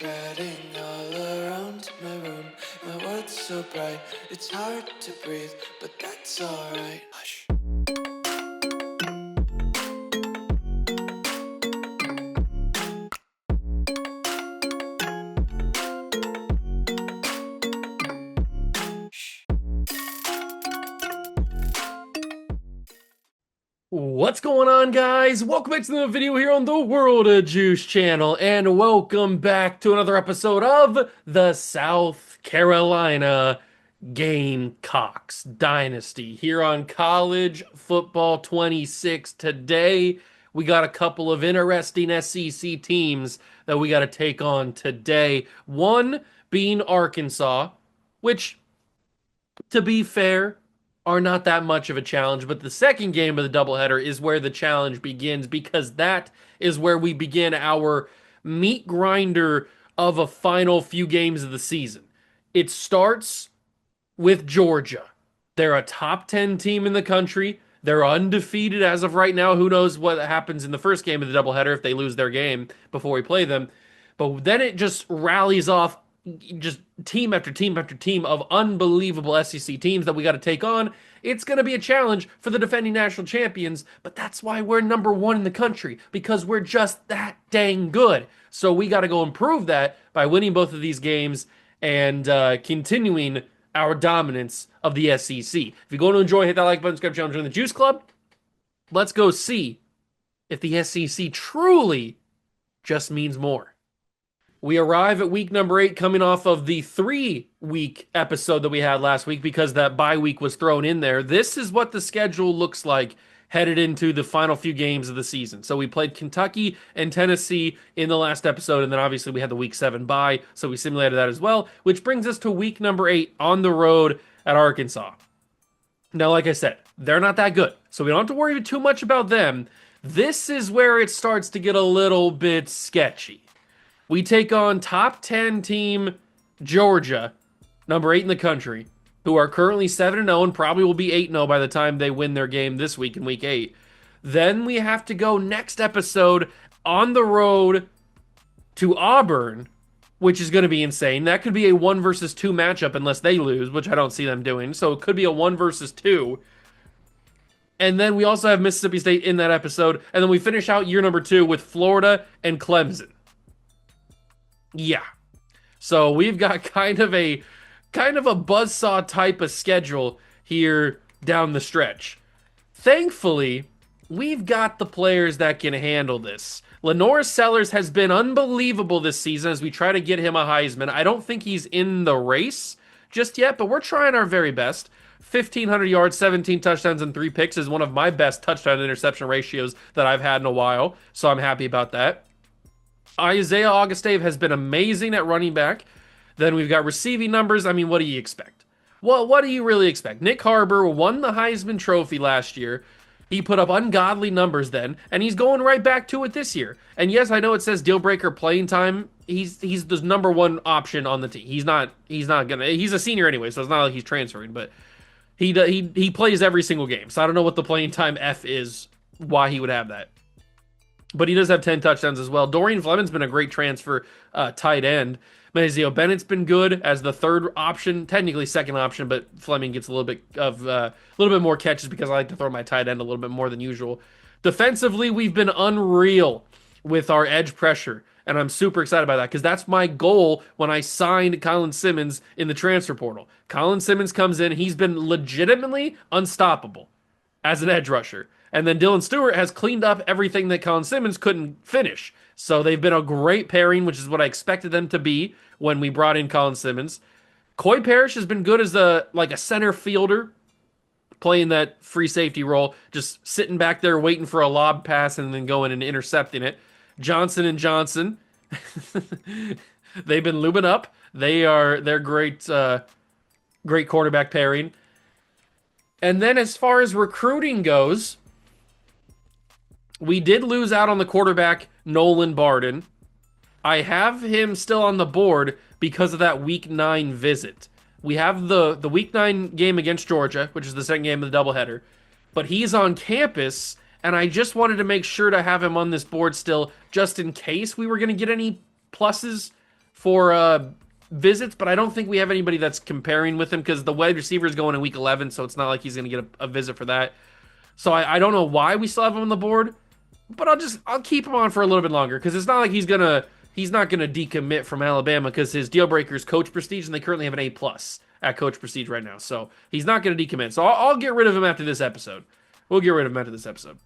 Spreading all around my room, my world's so bright, it's hard to breathe, but that's alright. Hush. What's going on, guys? Welcome back to the video here on the World of Juice channel, and welcome back to another episode of the South Carolina Gamecocks Dynasty here on College Football 26. Today, we got a couple of interesting SEC teams that we got to take on today. One being Arkansas, which, to be fair, are not that much of a challenge, but the second game of the doubleheader is where the challenge begins because that is where we begin our meat grinder of a final few games of the season. It starts with Georgia. They're a top 10 team in the country. They're undefeated as of right now. Who knows what happens in the first game of the doubleheader if they lose their game before we play them. But then it just rallies off just team after team after team of unbelievable SEC teams that we got to take on. It's going to be a challenge for the defending national champions, but that's why we're number one in the country, because we're just that dang good. So we got to go improve that by winning both of these games and continuing our dominance of the SEC. If you're going to enjoy, hit that like button, subscribe channel, join the Juice Club. Let's go see if the SEC truly just means more. We arrive at week number 8 coming off of the 3-week episode that we had last week because that bye week was thrown in there. This is what the schedule looks like headed into the final few games of the season. So we played Kentucky and Tennessee in the last episode, and then obviously we had the week 7 bye, so we simulated that as well, which brings us to week number 8 on the road at Arkansas. Now, like I said, they're not that good, so we don't have to worry too much about them. This is where it starts to get a little bit sketchy. We take on top 10 team Georgia, number 8 in the country, who are currently 7-0 and probably will be 8-0 by the time they win their game this week in week 8. Then we have to go next episode on the road to Auburn, which is going to be insane. That could be a 1 versus 2 matchup unless they lose, which I don't see them doing. So it could be a 1 versus 2. And then we also have Mississippi State in that episode. And then we finish out year number 2 with Florida and Clemson. Yeah. So we've got kind of a buzzsaw type of schedule here down the stretch. Thankfully, we've got the players that can handle this. Lenore Sellers has been unbelievable this season as we try to get him a Heisman. I don't think he's in the race just yet, but we're trying our very best. 1,500 yards, 17 touchdowns, and 3 picks is one of my best touchdown-interception ratios that I've had in a while, so I'm happy about that. Isaiah Augustave has been amazing at running back. Then we've got receiving numbers. I mean, what do you expect? Well, what do you really expect? Nick Harbor won the Heisman Trophy last year. He put up ungodly numbers then, and he's going right back to it this year. And yes, I know it says deal breaker playing time. He's the number 1 option on the team. He's a senior anyway, so it's not like he's transferring, but he plays every single game. So I don't know what the playing time F is, why he would have that. But he does have 10 touchdowns as well. Dorian Fleming's been a great transfer tight end. Mazeo Bennett's been good as the 3rd option, technically 2nd option, but Fleming gets a little bit more catches because I like to throw my tight end a little bit more than usual. Defensively, we've been unreal with our edge pressure, and I'm super excited about that because that's my goal when I signed Colin Simmons in the transfer portal. Colin Simmons comes in, he's been legitimately unstoppable as an edge rusher. And then Dylan Stewart has cleaned up everything that Colin Simmons couldn't finish. So they've been a great pairing, which is what I expected them to be when we brought in Colin Simmons. Coy Parrish has been good as a center fielder, playing that free safety role, just sitting back there waiting for a lob pass and then going and intercepting it. Johnson and Johnson, they've been lubing up. They're great, great quarterback pairing. And then as far as recruiting goes, we did lose out on the quarterback, Nolan Barden. I have him still on the board because of that Week 9 visit. We have the Week 9 game against Georgia, which is the second game of the doubleheader. But he's on campus, and I just wanted to make sure to have him on this board still, just in case we were going to get any pluses for visits, but I don't think we have anybody that's comparing with him because the wide receiver is going in week 11, so it's not like he's going to get a visit for that. So I don't know why we still have him on the board, but I'll keep him on for a little bit longer because it's not like he's not gonna decommit from Alabama because his deal breaker is Coach Prestige and they currently have an A plus at Coach Prestige right now, so he's not gonna decommit. So I'll get rid of him after this episode. We'll get rid of him after this episode.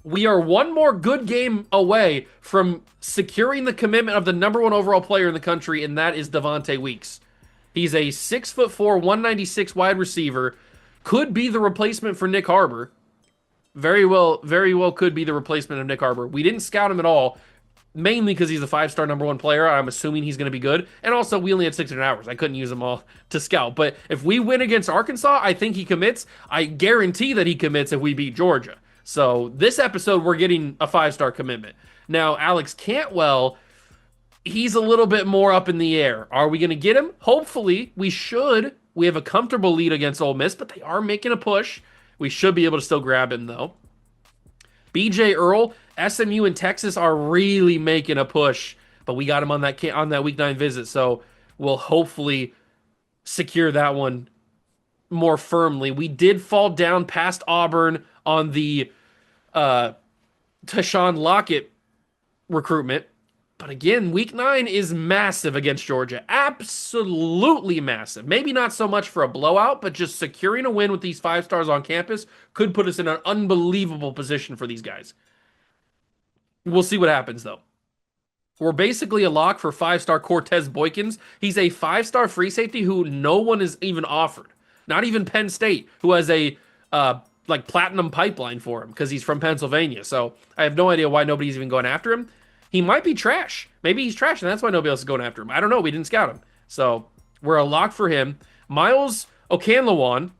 We are one more good game away from securing the commitment of the #1 overall player in the country, and that is Devontae Weeks. He's a 6'4", 196 wide receiver, could be the replacement for Nick Harbor. Very well could be the replacement of Nick Harbor. We didn't scout him at all, mainly because he's a 5-star #1 player. I'm assuming he's going to be good. And also, we only had 600 hours. I couldn't use them all to scout. But if we win against Arkansas, I think he commits. I guarantee that he commits if we beat Georgia. So this episode, we're getting a 5-star commitment. Now, Alex Cantwell, he's a little bit more up in the air. Are we going to get him? Hopefully, we should. We have a comfortable lead against Ole Miss, but they are making a push. We should be able to still grab him, though. BJ Earl, SMU and Texas are really making a push, but we got him on that week 9 visit, so we'll hopefully secure that one more firmly. We did fall down past Auburn on the Tashawn Lockett recruitment. But again, week 9 is massive against Georgia. Absolutely massive. Maybe not so much for a blowout, but just securing a win with these 5 stars on campus could put us in an unbelievable position for these guys. We'll see what happens, though. We're basically a lock for 5-star Cortez Boykins. He's a 5-star free safety who no one is even offered. Not even Penn State, who has a platinum pipeline for him because he's from Pennsylvania. So I have no idea why nobody's even going after him. He might be trash. Maybe he's trash, and that's why nobody else is going after him. I don't know. We didn't scout him. So we're a lock for him. Miles Okanlawan,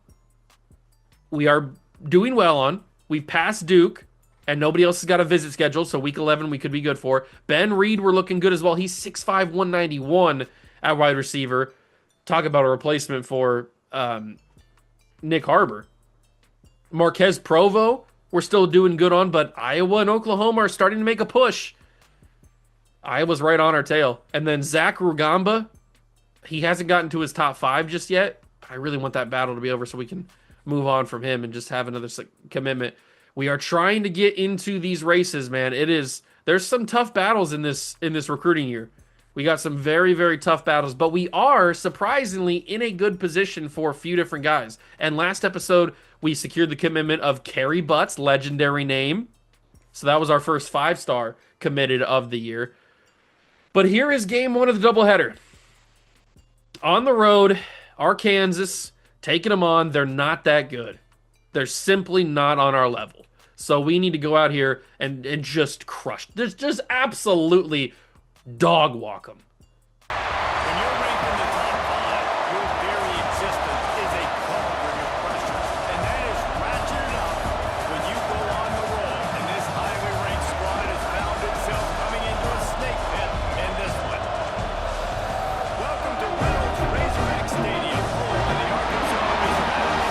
we are doing well on. We've passed Duke, and nobody else has got a visit scheduled, so week 11 we could be good for. Ben Reed, we're looking good as well. He's 6'5", 191 at wide receiver. Talk about a replacement for Nick Harbor. Marquez Provo, we're still doing good on, but Iowa and Oklahoma are starting to make a push. Iowa's right on our tail. And then Zach Rugamba, he hasn't gotten to his top 5 just yet. I really want that battle to be over so we can move on from him and just have another commitment. We are trying to get into these races, man. There's some tough battles in this recruiting year. We got some very, very tough battles, but we are surprisingly in a good position for a few different guys. And last episode, we secured the commitment of Kerry Butts, legendary name. So that was our first 5-star committed of the year. But here is game 1 of the doubleheader. On the road, Arkansas, taking them on. They're not that good. They're simply not on our level. So we need to go out here and just crush. Just absolutely dog walk them. When you're ranked in the top 5, your very existence is a call for your pressure. And that is ratcheted up when you go on the road. And this highly ranked squad has found itself coming into a snake pit in this one. Welcome to Reynolds Razorback Stadium, home of the Arkansas Razorbacks.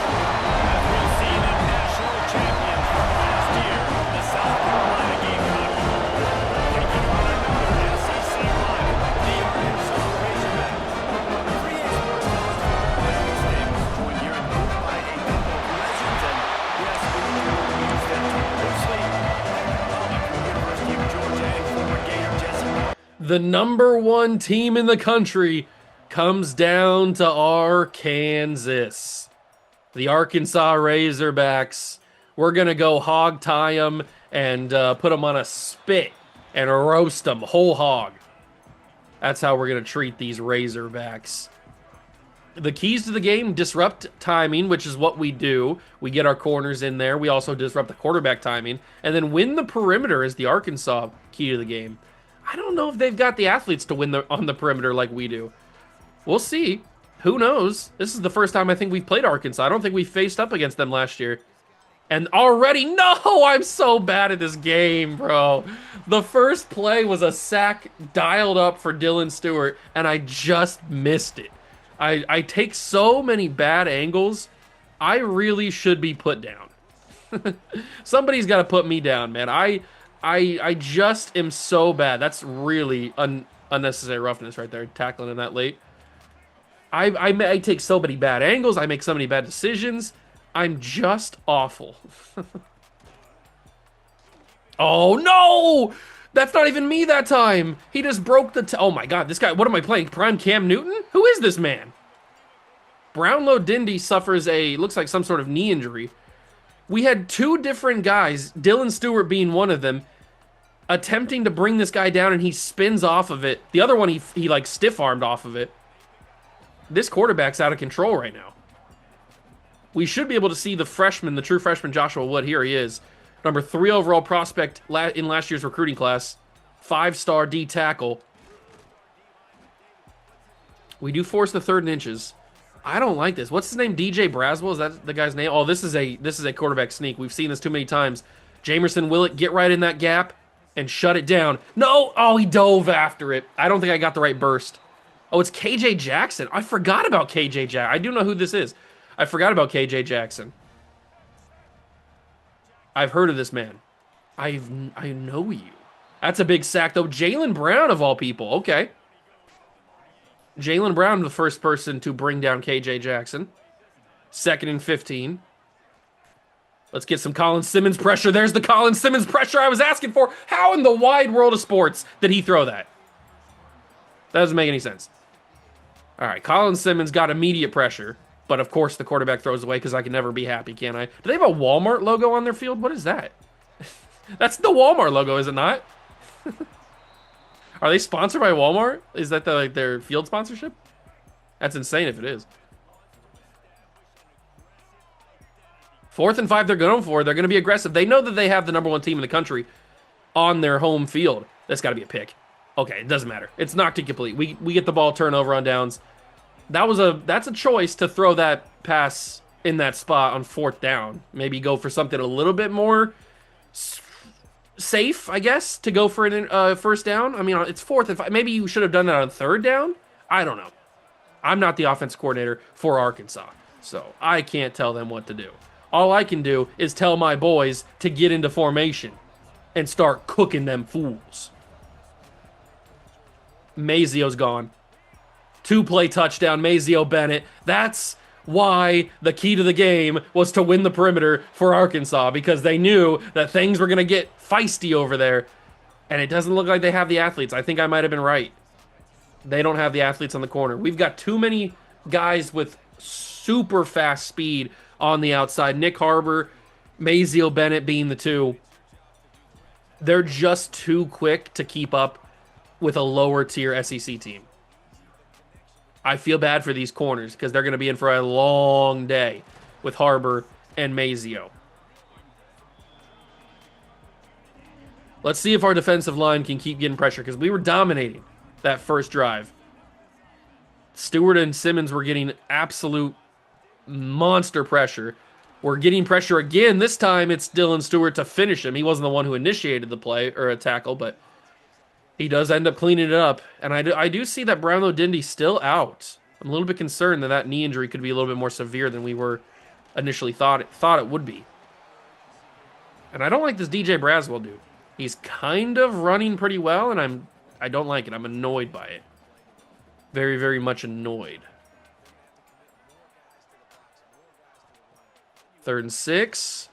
As we've seen the national champions from last year, the South Carolina Gamecocks, taking on another SEC rival, the Arkansas Razorbacks. 3A Sports Talk, Larry Staples, joined here and moved by a couple of legends, and yes, we will use them loosely. From University of Georgia and former Gator Jesse Lawrence. The #1 team in the country comes down to Arkansas. The Arkansas Razorbacks. We're going to go hog tie them and put them on a spit and roast them whole hog. That's how we're going to treat these Razorbacks. The keys to the game: disrupt timing, which is what we do. We get our corners in there. We also disrupt the quarterback timing. And then win the perimeter is the Arkansas key to the game. I don't know if they've got the athletes to win on the perimeter like we do. We'll see. Who knows? This is the first time I think we've played Arkansas. I don't think we faced up against them last year. And already, no, I'm so bad at this game, bro. The first play was a sack dialed up for Dylan Stewart, and I just missed it. I take so many bad angles. I really should be put down. Somebody's got to put me down, man. I just am so bad. That's really Unnecessary roughness right there, tackling him that late. I take so many bad angles. I make so many bad decisions. I'm just awful. Oh, no! That's not even me that time. He just broke the... Oh, my God. This guy... What am I playing? Prime Cam Newton? Who is this man? Brownlow Dindy suffers a... Looks like some sort of knee injury. We had two different guys, Dylan Stewart being one of them, attempting to bring this guy down, and he spins off of it. The other one, he like, stiff-armed off of it. This quarterback's out of control right now. We should be able to see the freshman, the true freshman Joshua Wood. Here he is. Number 3 overall prospect in last year's recruiting class. 5-star D tackle. We do force the 3rd and inches. I don't like this. What's his name? DJ Braswell? Is that the guy's name? Oh, this is a quarterback sneak. We've seen this too many times. Jamerson Willett, get right in that gap and shut it down. No! Oh, he dove after it. I don't think I got the right burst. Oh, it's KJ Jackson. I forgot about KJ Jackson. I do know who this is. I forgot about KJ Jackson. I've heard of this man. I know you. That's a big sack, though. Jaylen Brown, of all people. Okay. Jaylen Brown, the first person to bring down KJ Jackson. 2nd and 15. Let's get some Colin Simmons pressure. There's the Colin Simmons pressure I was asking for. How in the wide world of sports did he throw that? That doesn't make any sense. All right, Colin Simmons got immediate pressure. But, of course, the quarterback throws away because I can never be happy, can I? Do they have a Walmart logo on their field? What is that? That's the Walmart logo, is it not? Are they sponsored by Walmart? Is that their field sponsorship? That's insane if it is. 4th and 5 they're going for. They're going to be aggressive. They know that they have the #1 team in the country on their home field. That's got to be a pick. Okay, it doesn't matter. It's knocked incomplete. We get the ball turnover on downs. That's a choice to throw that pass in that spot on 4th down. Maybe go for something a little bit more safe, I guess, to go for a first down. I mean, it's 4th and 5. Maybe you should have done that on 3rd down. I don't know. I'm not the offense coordinator for Arkansas, so I can't tell them what to do. All I can do is tell my boys to get into formation and start cooking them fools. Mazio's gone. 2-play touchdown, Mazio Bennett. That's why the key to the game was to win the perimeter for Arkansas, because they knew that things were going to get feisty over there, and it doesn't look like they have the athletes. I think I might have been right. They don't have the athletes on the corner. We've got too many guys with super fast speed on the outside. Nick Harbor, Mazio Bennett being the two. They're just too quick to keep up with a lower tier SEC team. I feel bad for these corners because they're going to be in for a long day with Harbor and Mazio. Let's see if our defensive line can keep getting pressure, because we were dominating that first drive. Stewart and Simmons were getting absolute monster pressure. We're getting pressure again. This time it's Dylan Stewart to finish him. He wasn't the one who initiated the play or a tackle, but he does end up cleaning it up. And I do see that Brownlow Dindy still out. I'm a little bit concerned that knee injury could be a little bit more severe than we were initially thought it would be. And I don't like this DJ Braswell dude. He's kind of running pretty well, and I don't like it. I'm annoyed by it. Very, very much annoyed. 3rd and 6.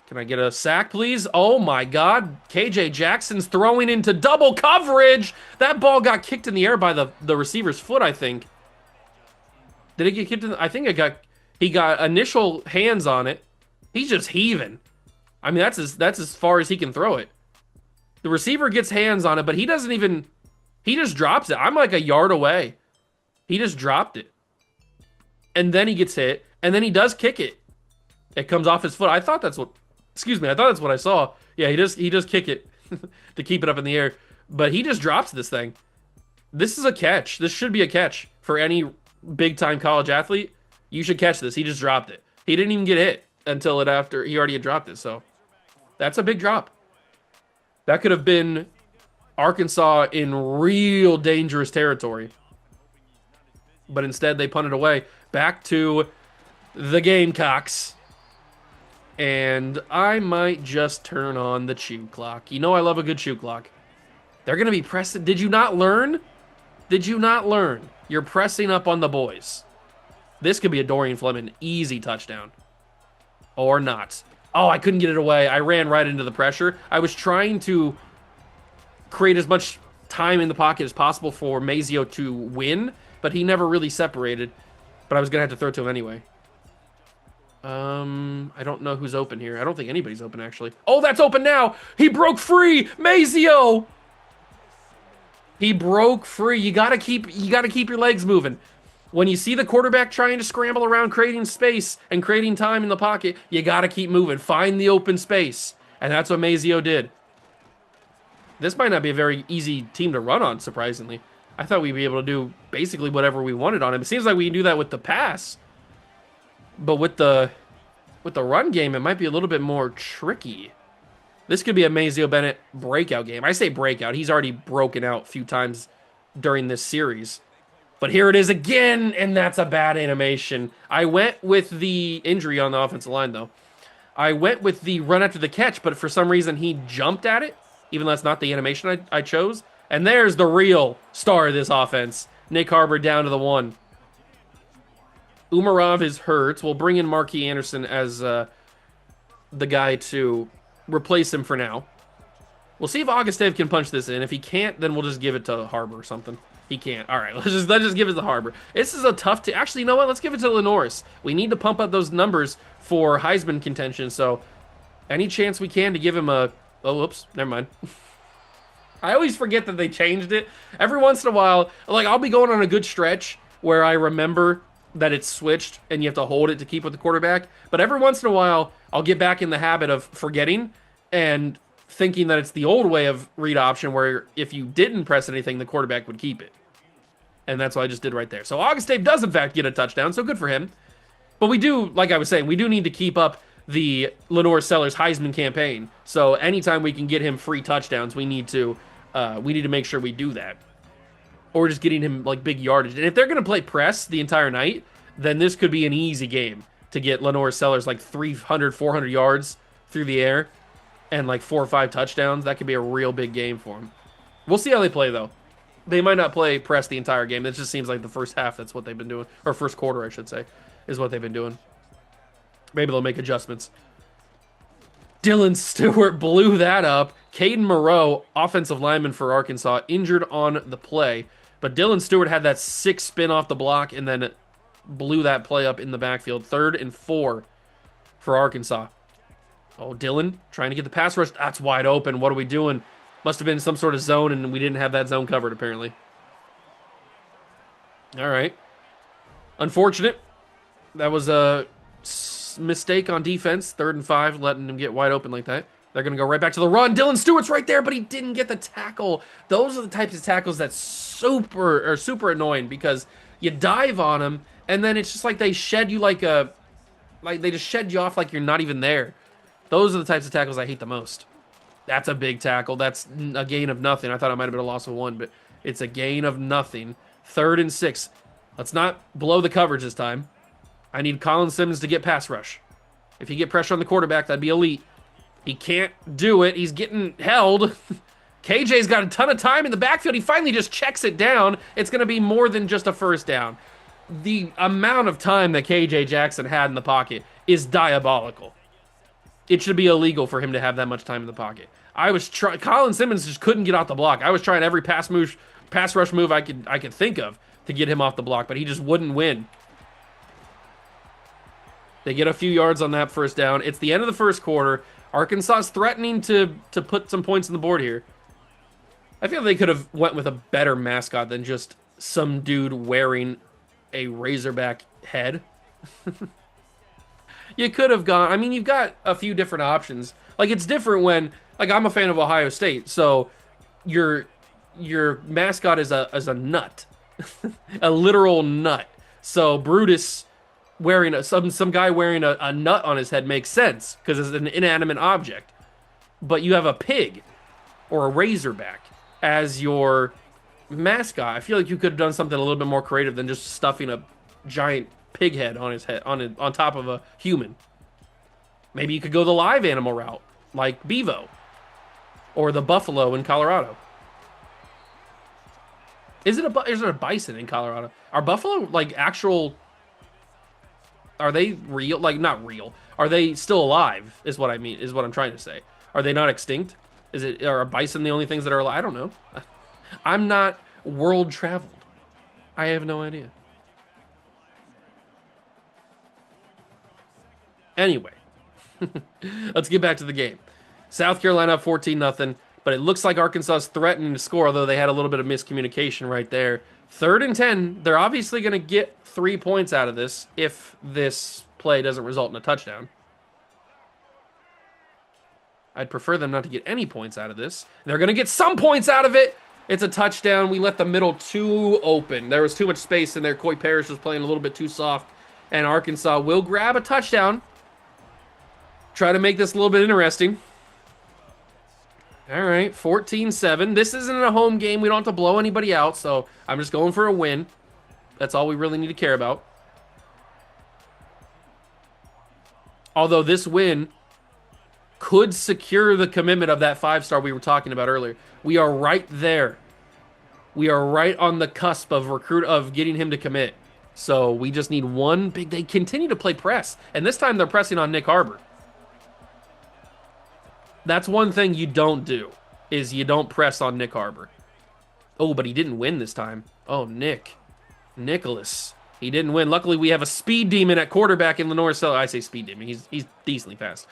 Can I get a sack, please? Oh, my God. KJ Jackson's throwing into double coverage. That ball got kicked in the air by the receiver's foot, I think. Did it get kicked in? I think he got initial hands on it. He's just heaving. I mean, that's as far as he can throw it. The receiver gets hands on it, but he doesn't even... He just drops it. I'm like a yard away. He just dropped it. And then he gets hit, and then he does kick it. It comes off his foot. I thought that's what... Excuse me, I thought that's what I saw. Yeah, he does kick it to keep it up in the air. But he just drops this thing. This is a catch. This should be a catch for any big-time college athlete. You should catch this. He just dropped it. He didn't even get hit until after he already had dropped it. So that's a big drop. That could have been Arkansas in real dangerous territory. But instead, they punted away. Back to the Gamecocks. And I might just turn on the chew clock. You know I love a good chew clock. They're going to be pressing. Did you not learn? Did you not learn? You're pressing up on the boys. This could be a Dorian Fleming easy touchdown. Or not. Oh, I couldn't get it away. I ran right into the pressure. I was trying to create as much time in the pocket as possible for Mazio to win, but he never really separated. But I was going to have to throw to him anyway. I don't know who's open here. I don't think anybody's open, actually. Oh, that's open now! He broke free! Mazio! He broke free. You gotta keep your legs moving. When you see the quarterback trying to scramble around, creating space and creating time in the pocket, you gotta keep moving. Find the open space. And that's what Mazio did. This might not be a very easy team to run on, surprisingly. I thought we'd be able to do basically whatever we wanted on him. It seems like we can do that with the pass. But with the run game, it might be a little bit more tricky. This could be a Mazio Bennett breakout game. I say breakout. He's already broken out a few times during this series. But here it is again, and that's a bad animation. I went with the injury on the offensive line, though. I went with the run after the catch, but for some reason he jumped at it, even though that's not the animation I chose. And there's the real star of this offense. Nick Harbor down to the 1. Umarov is hurt. We'll bring in Marquis Anderson as the guy to replace him for now. We'll see if Augustev can punch this in. If he can't, then we'll just give it to Harbor or something. He can't. All right, let's just give it to Harbor. This is a tough actually, you know what? Let's give it to Lenoris. We need to pump up those numbers for Heisman contention, so any chance we can to give him a... Oh, whoops. Never mind. I always forget that they changed it. Every once in a while, like, I'll be going on a good stretch where I remember that it's switched and you have to hold it to keep with the quarterback. But every once in a while, I'll get back in the habit of forgetting and thinking that it's the old way of read option where if you didn't press anything, the quarterback would keep it. And that's what I just did right there. So Auguste does, in fact, get a touchdown, so good for him. But we do, like I was saying, we do need to keep up the Lenore Sellers Heisman campaign. So anytime we can get him free touchdowns, we need to make sure we do that. Or just getting him, like, big yardage. And if they're going to play press the entire night, then this could be an easy game to get Lenore Sellers, like, 300, 400 yards through the air and, like, 4 or 5 touchdowns. That could be a real big game for him. We'll see how they play, though. They might not play press the entire game. It just seems like the first half, that's what they've been doing. Or first quarter, I should say, is what they've been doing. Maybe they'll make adjustments. Dylan Stewart blew that up. Caden Moreau, offensive lineman for Arkansas, injured on the play. But Dylan Stewart had that 6 spin off the block and then blew that play up in the backfield. 3rd and 4 for Arkansas. Oh, Dylan trying to get the pass rush. That's wide open. What are we doing? Must have been some sort of zone, and we didn't have that zone covered, apparently. All right. Unfortunate. That was a mistake on defense. 3rd and 5, letting him get wide open like that. They're going to go right back to the run. Dylan Stewart's right there, but he didn't get the tackle. Those are the types of tackles that's super annoying because you dive on them, and then it's just like they shed you like they just shed you off like you're not even there. Those are the types of tackles I hate the most. That's a big tackle. That's a gain of nothing. I thought it might have been a loss of 1, but it's a gain of nothing. 3rd and 6. Let's not blow the coverage this time. I need Colin Simmons to get pass rush. If you get pressure on the quarterback, that'd be elite. He can't do it. He's getting held. KJ's got a ton of time in the backfield. He finally just checks it down. It's going to be more than just a first down. The amount of time that KJ Jackson had in the pocket is diabolical. It should be illegal for him to have that much time in the pocket. I was trying. Colin Simmons just couldn't get off the block. I was trying every pass rush move I could think of to get him off the block, but he just wouldn't win. They get a few yards on that first down. It's the end of the first quarter. Arkansas's threatening to put some points on the board here. I feel they could have went with a better mascot than just some dude wearing a Razorback head. You could have gone... I mean, you've got a few different options. Like, it's different when... Like, I'm a fan of Ohio State, so your mascot is a nut. A literal nut. So Brutus wearing... Some guy wearing a nut on his head makes sense, because it's an inanimate object. But you have a pig or a Razorback as your mascot. I feel like you could have done something a little bit more creative than just stuffing a giant pig head on his head on top of a human. Maybe you could go the live animal route, like Bevo or the buffalo in Colorado. Is it a bison in Colorado? Are buffalo like actual? Are they real? Like not real. Are they still alive? Is what I mean. Is what I'm trying to say. Are they not extinct? Are bison the only things that are alive? I don't know. I'm not world traveled. I have no idea. Anyway, let's get back to the game. South Carolina up 14-0, but it looks like Arkansas is threatening to score, although they had a little bit of miscommunication right there. 3rd and 10. They're obviously going to get 3 points out of this if this play doesn't result in a touchdown. I'd prefer them not to get any points out of this. They're going to get some points out of it. It's a touchdown. We let the middle too open. There was too much space in there. Coy Parrish was playing a little bit too soft, and Arkansas will grab a touchdown. Try to make this a little bit interesting. All right, 14-7. This isn't a home game. We don't have to blow anybody out, so I'm just going for a win. That's all we really need to care about. Although this win could secure the commitment of that 5-star we were talking about earlier. We are right there. We are right on the cusp of getting him to commit. So we just need one big... They continue to play press, and this time they're pressing on Nick Harbor. That's one thing you don't do, is you don't press on Nick Harbor. Oh, but he didn't win this time. Oh, Nicholas. He didn't win. Luckily, we have a speed demon at quarterback in Lenore. So I say speed demon. He's decently fast.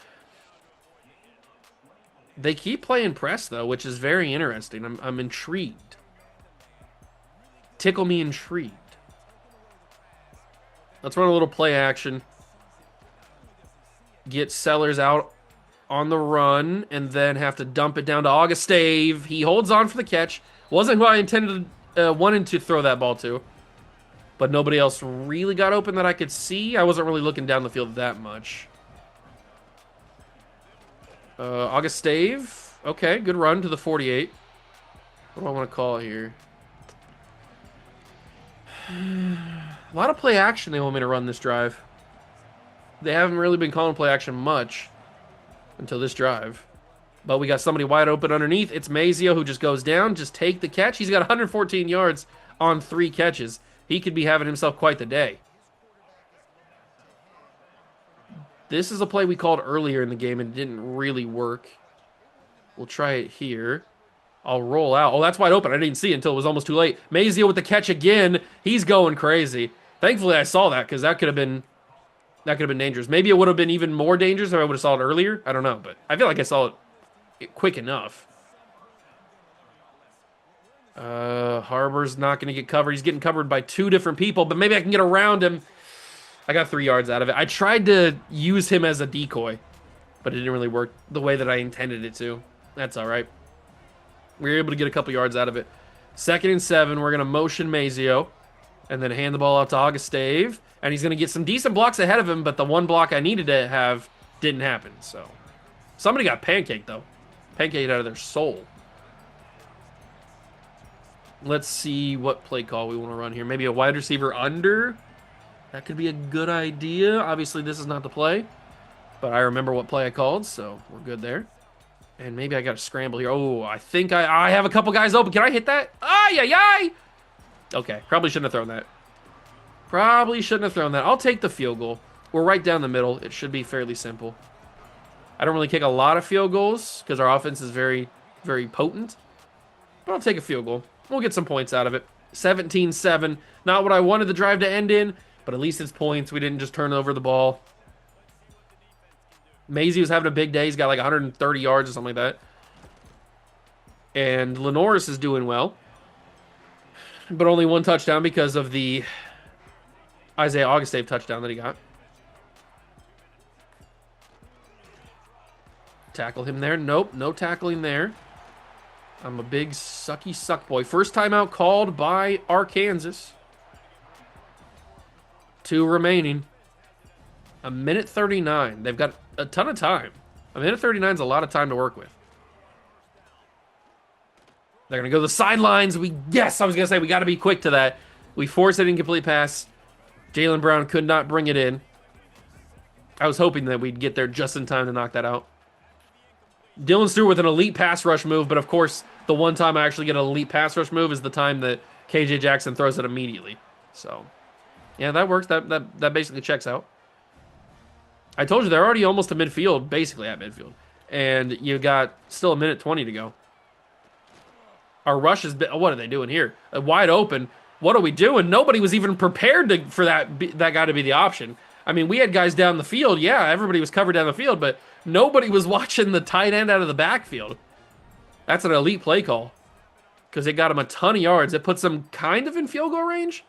They keep playing press, though, which is very interesting. I'm intrigued. Tickle me intrigued. Let's run a little play action. Get Sellers out on the run, and then have to dump it down to Augustave. He holds on for the catch. Wasn't who I wanted to throw that ball to. But nobody else really got open that I could see. I wasn't really looking down the field that much. Augustave. Okay, good run to the 48. What do I want to call here? A lot of play action they want me to run this drive. They haven't really been calling play action much until this drive. But we got somebody wide open underneath. It's Mazio who just goes down. Just take the catch. He's got 114 yards on 3 catches. He could be having himself quite the day. This is a play we called earlier in the game and it didn't really work. We'll try it here. I'll roll out. Oh, that's wide open. I didn't see it until it was almost too late. Mazio with the catch again. He's going crazy. Thankfully, I saw that because that could have been dangerous. Maybe it would have been even more dangerous if I would have saw it earlier. I don't know, but I feel like I saw it quick enough. Harbor's not going to get covered. He's getting covered by 2 different people, but maybe I can get around him. I got 3 yards out of it. I tried to use him as a decoy, but it didn't really work the way that I intended it to. That's all right. We were able to get a couple yards out of it. 2nd and 7. We're going to motion Mazio and then hand the ball out to Augustave. And he's going to get some decent blocks ahead of him, but the one block I needed to have didn't happen. So somebody got pancaked, though. Pancaked out of their soul. Let's see what play call we want to run here. Maybe a wide receiver under. That could be a good idea. Obviously, this is not the play, but I remember what play I called, so we're good there. And maybe I got to scramble here. Oh, I think I have a couple guys open. Can I hit that? Ay. Okay, probably shouldn't have thrown that. Probably shouldn't have thrown that. I'll take the field goal. We're right down the middle. It should be fairly simple. I don't really kick a lot of field goals because our offense is very, very potent. But I'll take a field goal. We'll get some points out of it. 17-7. Not what I wanted the drive to end in, but at least it's points. We didn't just turn over the ball. Maisie was having a big day. He's got like 130 yards or something like that. And Lenoris is doing well. But only 1 touchdown because of the Isaiah Augustave touchdown that he got. Tackle him there. Nope, no tackling there. I'm a big sucky suck boy. First timeout called by Arkansas. 2 remaining. 1:39. They've got a ton of time. 1:39 is a lot of time to work with. They're going to go to the sidelines. Yes, I was going to say we got to be quick to that. We forced an incomplete pass. Jalen Brown could not bring it in. I was hoping that we'd get there just in time to knock that out. Dylan Stewart with an elite pass rush move, but of course, the one time I actually get an elite pass rush move is the time that KJ Jackson throws it immediately. So, yeah, that works. That basically checks out. I told you they're already almost to midfield, basically at midfield. And you got still a minute 20 to go. Our rush has been... What are they doing here? Wide open. What are we doing? Nobody was even prepared for that guy to be the option. I mean, we had guys down the field. Yeah, everybody was covered down the field, but nobody was watching the tight end out of the backfield. That's an elite play call. Because it got him a ton of yards. It puts them kind of in field goal range.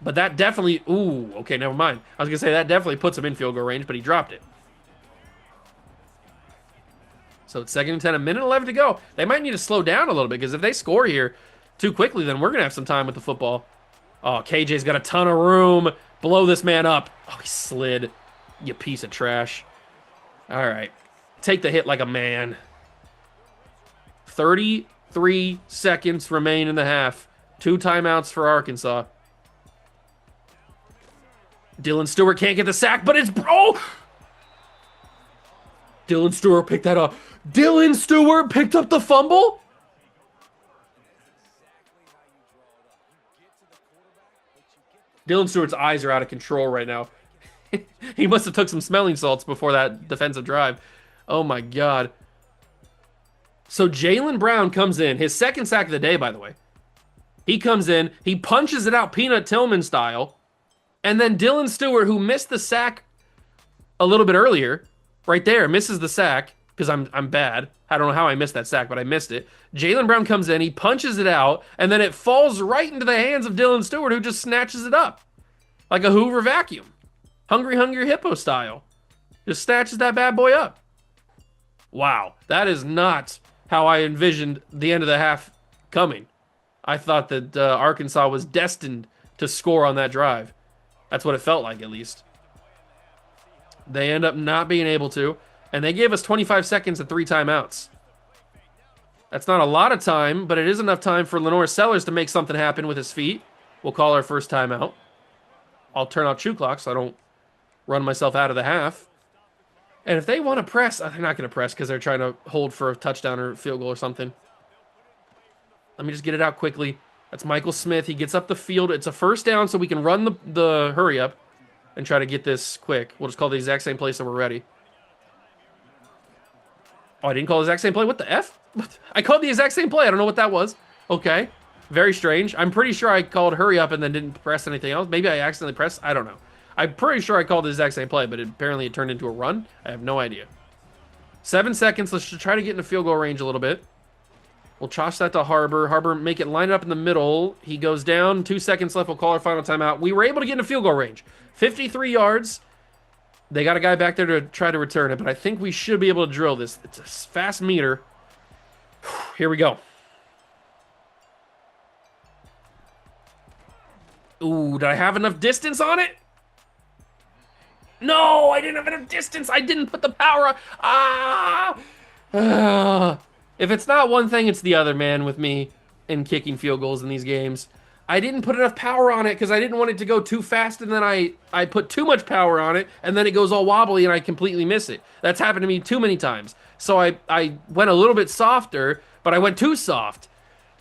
But that definitely... Ooh, okay, never mind. I was going to say that definitely puts him in field goal range, but he dropped it. So it's 2nd and 10, a minute 11 to go. They might need to slow down a little bit, because if they score here too quickly, then we're going to have some time with the football. Oh, KJ's got a ton of room. Blow this man up. Oh, he slid. You piece of trash. All right. Take the hit like a man. 33 seconds remain in the half. 2 timeouts for Arkansas. Dylan Stewart can't get the sack, but it's... Oh! Dylan Stewart picked that up. Dylan Stewart picked up the fumble? Dylan Stewart's eyes are out of control right now. He must have took some smelling salts before that defensive drive. Oh, my God. So Jaylen Brown comes in. His 2nd sack of the day, by the way. He comes in. He punches it out Peanut Tillman style. And then Dylan Stewart, who missed the sack a little bit earlier, right there, misses the sack, because I'm bad. I don't know how I missed that sack, but I missed it. Jaylen Brown comes in, he punches it out, and then it falls right into the hands of Dylan Stewart, who just snatches it up. Like a Hoover vacuum. Hungry Hippo style. Just snatches that bad boy up. Wow, that is not how I envisioned the end of the half coming. I thought that Arkansas was destined to score on that drive. That's what it felt like, at least. They end up not being able to, and they gave us 25 seconds and 3 timeouts. That's not a lot of time, but it is enough time for Lenore Sellers to make something happen with his feet. We'll call our first timeout. I'll turn off shoe clock so I don't run myself out of the half. And if they want to press, they're not going to press because they're trying to hold for a touchdown or field goal or something. Let me just get it out quickly. That's Michael Smith. He gets up the field. It's a first down, so we can run the hurry up and try to get this quick. We'll just call the exact same play so we're ready. Oh, I didn't call the exact same play? What the F? I called the exact same play. I don't know what that was. Okay. Very strange. I'm pretty sure I called hurry up and then didn't press anything else. Maybe I accidentally pressed. I don't know. I'm pretty sure I called the exact same play, but apparently it turned into a run. I have no idea. 7 seconds. Let's try to get into field goal range a little bit. We'll toss that to Harbor. Harbor, make it line up in the middle. He goes down. 2 seconds left. We'll call our final timeout. We were able to get into field goal range. 53 yards. They got a guy back there to try to return it, but I think we should be able to drill this. It's a fast meter. Here we go. Ooh, did I have enough distance on it? No, I didn't have enough distance. I didn't put the power on. If it's not one thing, it's the other, man, with me in kicking field goals in these games. I didn't put enough power on it because I didn't want it to go too fast, and then I put too much power on it, and then it goes all wobbly, and I completely miss it. That's happened to me too many times. So I went a little bit softer, but I went too soft.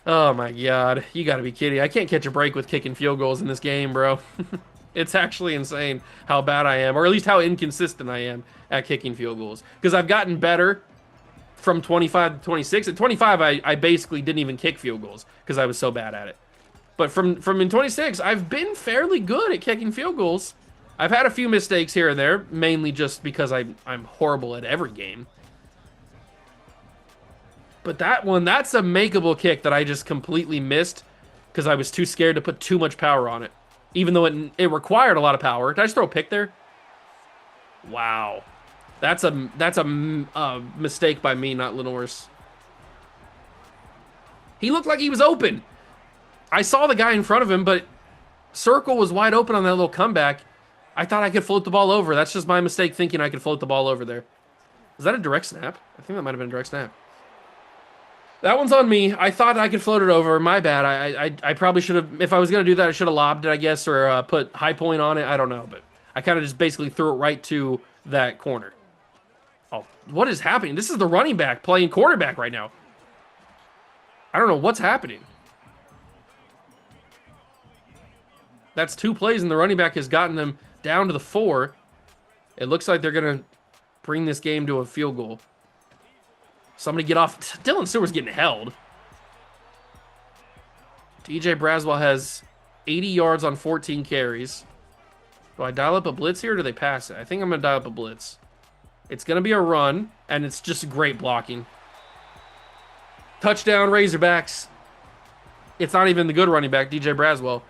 Oh, my God. You got to be kidding. I can't catch a break with kicking field goals in this game, bro. It's actually insane how bad I am, or at least how inconsistent I am at kicking field goals. Because I've gotten better from 25 to 26. At 25, I basically didn't even kick field goals because I was so bad at it. But from in 26, I've been fairly good at kicking field goals. I've had a few mistakes here and there, mainly just because I'm horrible at every game. But that one, that's a makeable kick that I just completely missed because I was too scared to put too much power on it. Even though it required a lot of power. Did I just throw a pick there? Wow. That's a mistake by me, not Lenore's. He looked like he was open. I saw the guy in front of him, but Circle was wide open on that little comeback. I thought I could float the ball over. That's just my mistake thinking I could float the ball over there. Was that a direct snap? I think that might have been a direct snap. That one's on me. I thought I could float it over. My bad. I probably should have, if I was going to do that, I should have lobbed it, I guess, or put high point on it. I don't know, but I kind of just basically threw it right to that corner. Oh, what is happening? This is the running back playing quarterback right now. I don't know what's happening. That's 2 plays, and the running back has gotten them down to the 4. It looks like they're going to bring this game to a field goal. Somebody get off. Dylan Stewart's getting held. DJ Braswell has 80 yards on 14 carries. Do I dial up a blitz here, or do they pass it? I think I'm going to dial up a blitz. It's going to be a run, and it's just great blocking. Touchdown, Razorbacks. It's not even the good running back, DJ Braswell.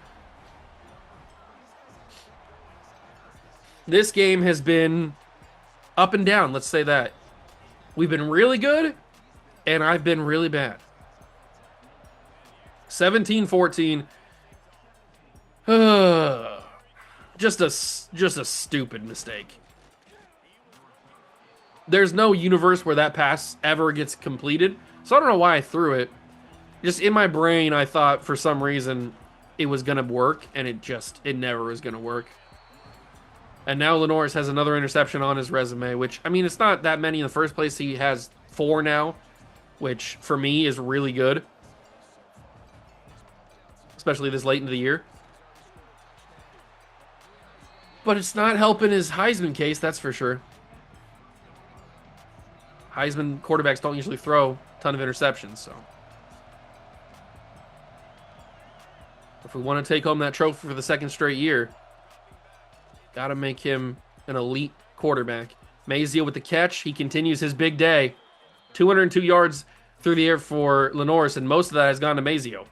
This game has been up and down, let's say that. We've been really good, and I've been really bad. 17-14. Just a stupid mistake. There's no universe where that pass ever gets completed, so I don't know why I threw it. Just in my brain, I thought for some reason it was going to work, and it never was going to work. And now Lenoris has another interception on his resume, which, I mean, it's not that many in the first place. He has 4 now, which for me is really good, especially this late into the year. But it's not helping his Heisman case, that's for sure. Heisman quarterbacks don't usually throw a ton of interceptions, so. If we want to take home that trophy for the 2nd straight year, got to make him an elite quarterback. Mazio with the catch. He continues his big day. 202 yards through the air for Lenoris, and most of that has gone to Mazio.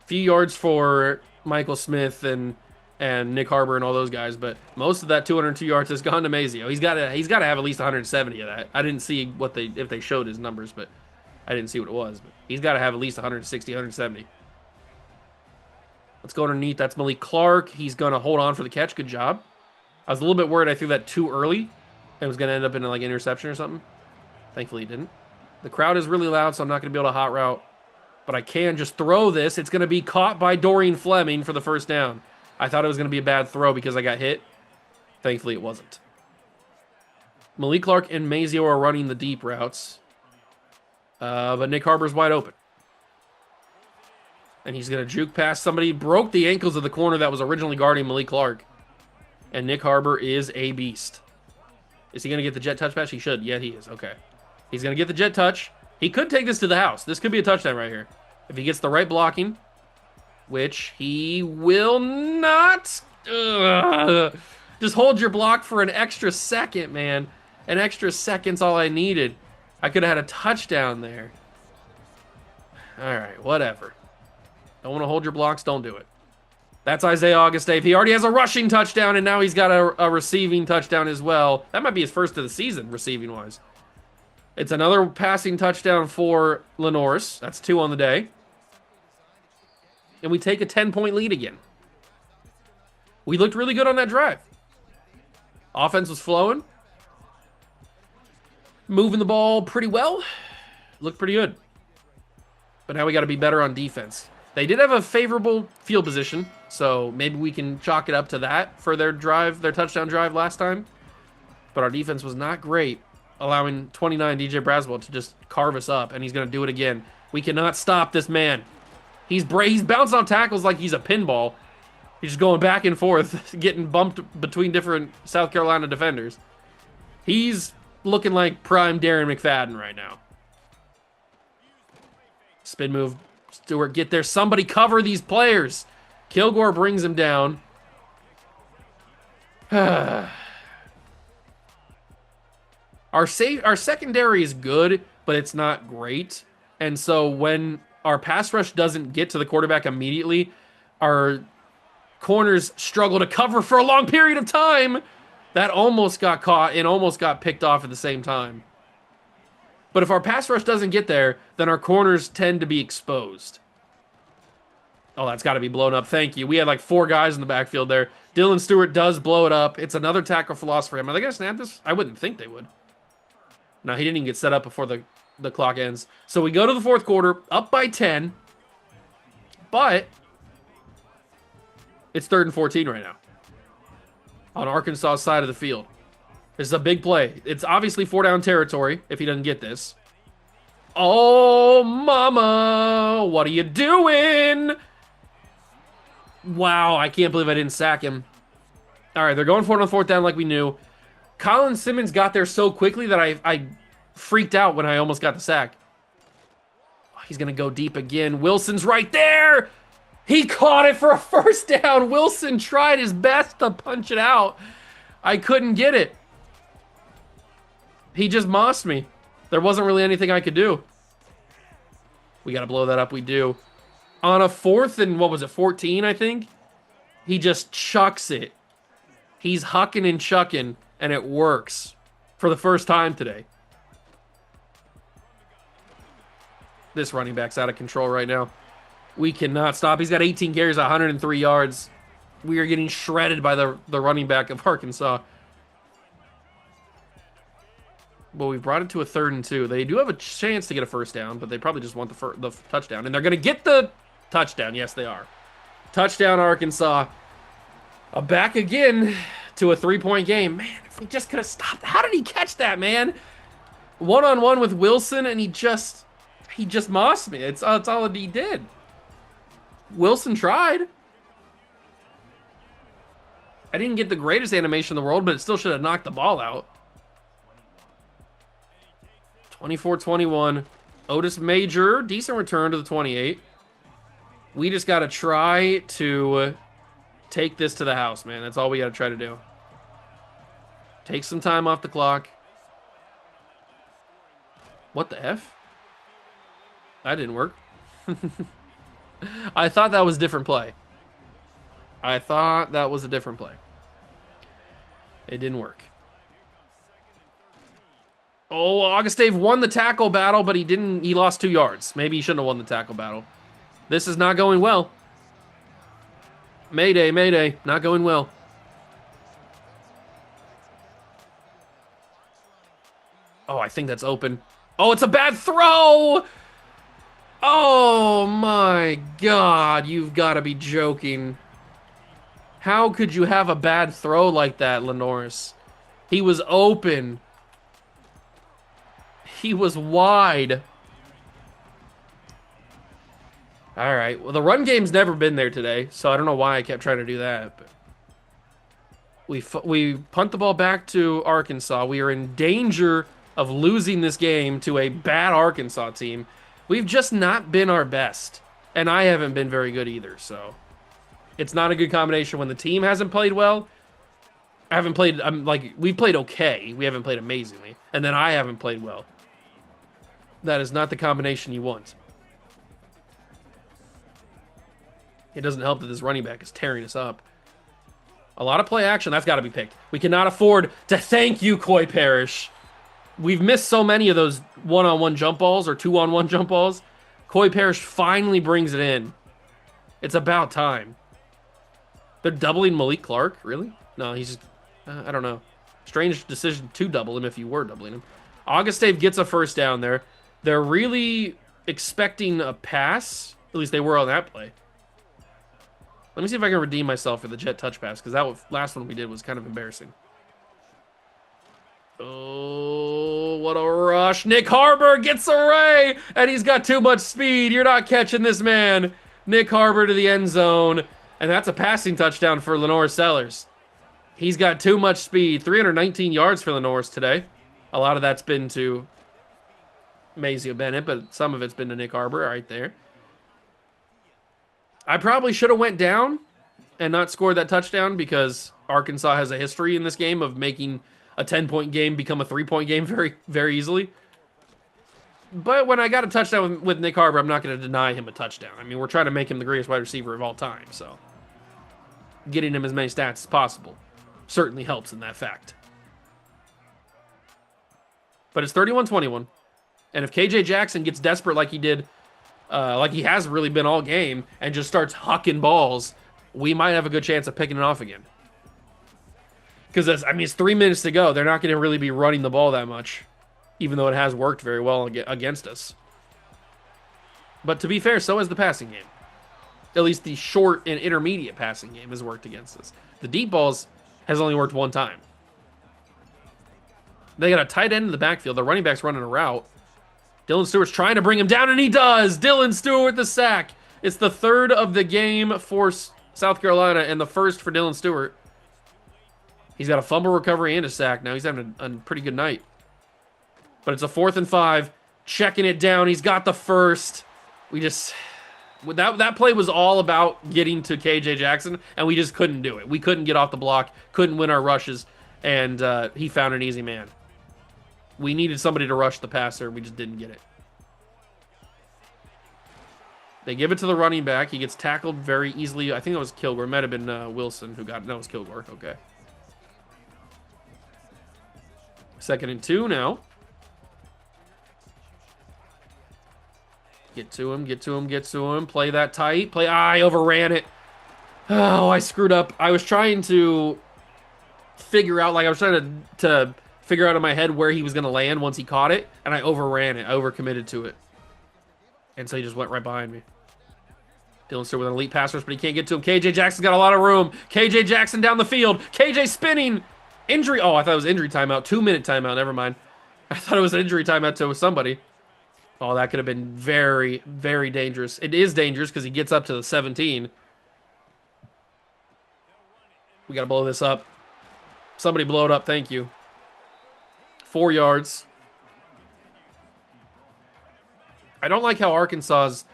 Few yards for Michael Smith and Nick Harbor and all those guys, but most of that 202 yards has gone to Mazio. He's got to have at least 170 of that. I didn't see if they showed his numbers, but I didn't see what it was. But he's got to have at least 160, 170. Let's go underneath. That's Malik Clark. He's going to hold on for the catch. Good job. I was a little bit worried I threw that too early. It was going to end up in like interception or something. Thankfully it didn't. The crowd is really loud, so I'm not going to be able to hot route. But I can just throw this. It's going to be caught by Dorian Fleming for the first down. I thought it was going to be a bad throw because I got hit. Thankfully it wasn't. Malik Clark and Mazio are running the deep routes. But Nick Harbor's wide open. And he's going to juke past somebody. Broke the ankles of the corner that was originally guarding Malik Clark. And Nick Harbor is a beast. Is he going to get the jet touch pass? He should. Yeah, he is. Okay. He's going to get the jet touch. He could take this to the house. This could be a touchdown right here. If he gets the right blocking, which he will not. Ugh. Just hold your block for an extra second, man. An extra second's all I needed. I could have had a touchdown there. All right, whatever. Don't want to hold your blocks, don't do it. That's Isaiah Augustave. He already has a rushing touchdown, and now he's got a receiving touchdown as well. That might be his first of the season, receiving-wise. It's another passing touchdown for Lenoris. That's 2 on the day. And we take a 10-point lead again. We looked really good on that drive. Offense was flowing. Moving the ball pretty well. Looked pretty good. But now we got to be better on defense. They did have a favorable field position, so maybe we can chalk it up to that for their touchdown drive last time. But our defense was not great, allowing 29 DJ Braswell to just carve us up, and he's going to do it again. We cannot stop this man. He's bouncing off tackles like he's a pinball. He's just going back and forth, getting bumped between different South Carolina defenders. He's looking like prime Darren McFadden right now. Spin move. Stewart, get there. Somebody cover these players. Kilgore brings him down. Our secondary is good, but it's not great. And so when our pass rush doesn't get to the quarterback immediately, our corners struggle to cover for a long period of time. That almost got caught and almost got picked off at the same time. But if our pass rush doesn't get there, then our corners tend to be exposed. Oh, that's got to be blown up. Thank you. We had like 4 guys in the backfield there. Dylan Stewart does blow it up. It's another tackle for loss for him. Are they going to snap this? I wouldn't think they would. No, he didn't even get set up before the clock ends. So we go to the 4th quarter, up by 10. But it's 3rd and 14 right now on Arkansas' side of the field. This is a big play. It's obviously 4-down territory if he doesn't get this. Oh, mama, what are you doing? Wow, I can't believe I didn't sack him. All right, they're going for it on fourth down like we knew. Colin Simmons got there so quickly that I freaked out when I almost got the sack. He's going to go deep again. Wilson's right there. He caught it for a first down. Wilson tried his best to punch it out. I couldn't get it. He just mossed me. There wasn't really anything I could do. We got to blow that up. We do. On a fourth and, what was it, 14, I think? He just chucks it. He's hucking and chucking, and it works for the first time today. This running back's out of control right now. We cannot stop. He's got 18 carries, 103 yards. We are getting shredded by the running back of Arkansas. Well, we've brought it to a 3rd and 2. They do have a chance to get a first down, but they probably just want the touchdown. And they're going to get the touchdown. Yes, they are. Touchdown, Arkansas. Back again to a 3-point game. Man, if we just could have stopped. How did he catch that, man? One-on-one with Wilson, and he just mossed me. It's all he did. Wilson tried. I didn't get the greatest animation in the world, but it still should have knocked the ball out. 24-21. Otis Major, decent return to the 28. We just got to try to take this to the house, man. That's all we got to try to do. Take some time off the clock. What the F? That didn't work. I thought that was a different play. I thought that was a different play. It didn't work. Oh, Augustave won the tackle battle, but he lost 2 yards. Maybe he shouldn't have won the tackle battle. This is not going well. Mayday, mayday, not going well. Oh, I think that's open. Oh, it's a bad throw! Oh my God, you've got to be joking. How could you have a bad throw like that, Lenoris? He was open. He was wide. All right, well, the run game's never been there today, so I don't know why I kept trying to do that. But we punt the ball back to Arkansas. We are in danger of losing this game to a bad Arkansas team. We've just not been our best, and I haven't been very good either, so it's not a good combination when the team hasn't played well. I haven't played, we've played okay. We haven't played amazingly, and then I haven't played well. That is not the combination you want. It doesn't help that this running back is tearing us up. A lot of play action, that's got to be picked. We cannot afford to thank you, Coy Parrish. We've missed so many of those one-on-one jump balls or two-on-one jump balls. Coy Parrish finally brings it in. It's about time. They're doubling Malik Clark? Really? No, he's just, I don't know. Strange decision to double him if you were doubling him. Augustave gets a first down there. They're really expecting a pass. At least they were on that play. Let me see if I can redeem myself for the jet touch pass, because that last one we did was kind of embarrassing. Oh, what a rush. Nick Harbor gets away, and he's got too much speed. You're not catching this man. Nick Harbor to the end zone, and that's a passing touchdown for Lenore Sellers. He's got too much speed. 319 yards for Lenore's today. A lot of that's been to Mazio Bennett, but some of it's been to Nick Harbor right there. I probably should have went down and not scored that touchdown because Arkansas has a history in this game of making a 10-point game become a 3-point game very, very easily. But when I got a touchdown with Nick Harbor, I'm not going to deny him a touchdown. I mean, we're trying to make him the greatest wide receiver of all time, so getting him as many stats as possible certainly helps in that fact. But it's 31-21, and if KJ Jackson gets desperate like he did, like he has really been all game, and just starts hucking balls, we might have a good chance of picking it off again. Because, I mean, it's 3 minutes to go. They're not going to really be running the ball that much, even though it has worked very well against us. But to be fair, so has the passing game. At least the short and intermediate passing game has worked against us. The deep balls has only worked one time. They got a tight end in the backfield. The running back's running a route. Dylan Stewart's trying to bring him down, and he does. Dylan Stewart with the sack. It's the third of the game for South Carolina, and the first for Dylan Stewart. He's got a fumble recovery and a sack now. He's having a pretty good night. But it's a 4th and 5. Checking it down. He's got the first. We just... That play was all about getting to KJ Jackson, and we just couldn't do it. We couldn't get off the block, couldn't win our rushes, and he found an easy man. We needed somebody to rush the passer. We just didn't get it. They give it to the running back. He gets tackled very easily. I think it was Kilgore. It might have been Wilson who got it. No, it was Kilgore. Okay. 2nd and 2 now. Get to him, get to him, get to him. Play that tight. I overran it. Oh, I screwed up. I was trying to figure out, I was trying to figure out in my head where he was going to land once he caught it, and I overran it. I overcommitted to it. And so he just went right behind me. Dylan Stewart with an elite pass rush, but he can't get to him. KJ Jackson's got a lot of room. KJ Jackson down the field. KJ spinning. Injury. Oh, I thought it was injury timeout. 2-minute timeout. Never mind. I thought it was an injury timeout to somebody. Oh, that could have been very, very dangerous. It is dangerous because he gets up to the 17. We got to blow this up. Somebody blow it up. Thank you. 4 yards. I don't like how Arkansas is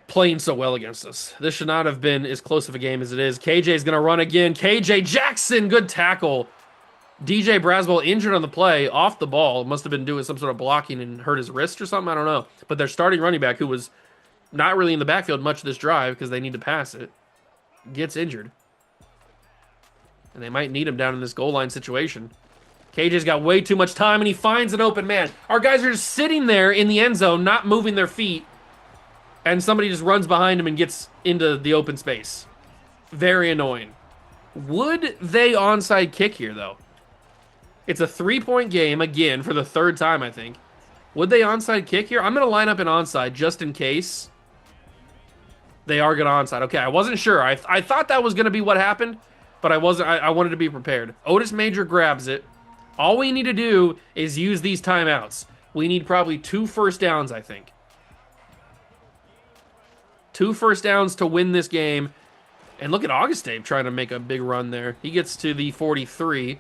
playing so well against us. This should not have been as close of a game as it is. KJ's going to run again. KJ Jackson, good tackle. DJ Braswell injured on the play, off the ball. Must have been doing some sort of blocking and hurt his wrist or something. I don't know. But their starting running back, who was not really in the backfield much of this drive because they need to pass it, gets injured. And they might need him down in this goal line situation. KJ's got way too much time, and he finds an open man. Our guys are just sitting there in the end zone, not moving their feet, and somebody just runs behind him and gets into the open space. Very annoying. Would they onside kick here, though? It's a 3-point game, again, for the 3rd time, I think. Would they onside kick here? I'm going to line up an onside just in case they are going to onside. Okay, I wasn't sure. I thought that was going to be what happened, but I wasn't. I wanted to be prepared. Otis Major grabs it. All we need to do is use these timeouts. We need probably 2 first downs, I think. 2 first downs to win this game. And look at Auguste trying to make a big run there. He gets to the 43.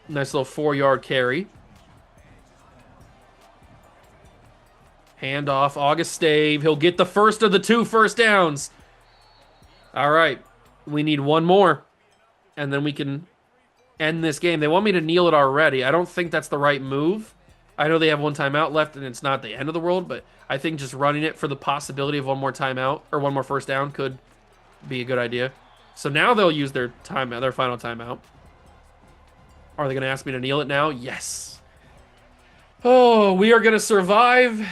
Nice little 4-yard carry. Hand off, Auguste. He'll get the first of the 2 first downs. All right. We need 1 more. And then we can end this game. They want me to kneel it already. I don't think that's the right move. I know they have 1 timeout left, and it's not the end of the world, but I think just running it for the possibility of 1 more timeout, or 1 more first down, could be a good idea. So now they'll use their timeout, their final timeout. Are they going to ask me to kneel it now? Yes. Oh, we are going to survive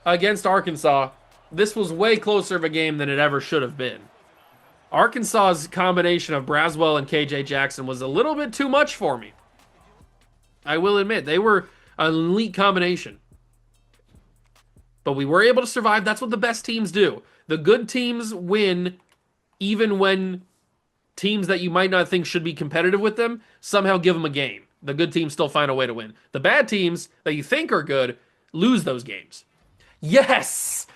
against Arkansas. This was way closer of a game than it ever should have been. Arkansas's combination of Braswell and KJ Jackson was a little bit too much for me. I will admit, they were an elite combination. But we were able to survive. That's what the best teams do. The good teams win even when teams that you might not think should be competitive with them somehow give them a game. The good teams still find a way to win. The bad teams that you think are good lose those games. Yes!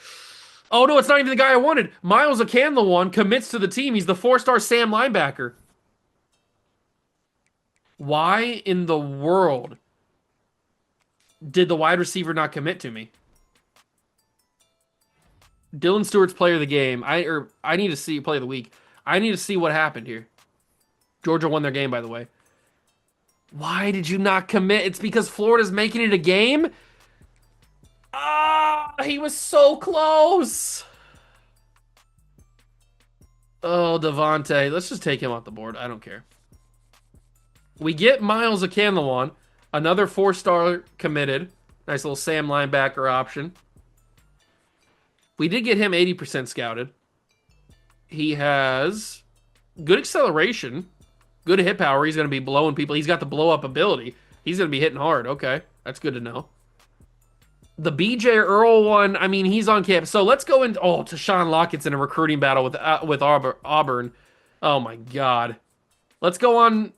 Oh no, it's not even the guy I wanted. Miles O'Canlon commits to the team. He's the 4-star Sam linebacker. Why in the world did the wide receiver not commit to me? Dylan Stewart's player of the game. I need to see play of the week. I need to see what happened here. Georgia won their game, by the way. Why did you not commit? It's because Florida's making it a game? Ah, he was so close. Oh, Devontae. Let's just take him off the board. I don't care. We get Miles O'Canlon, another 4-star committed. Nice little Sam linebacker option. We did get him 80% scouted. He has good acceleration, good hit power. He's going to be blowing people. He's got the blow-up ability. He's going to be hitting hard. Okay, that's good to know. The BJ Earl one, I mean, he's on campus. So let's go into... Oh, Tashawn Lockett's in a recruiting battle with Auburn. Oh, my God. Let's go on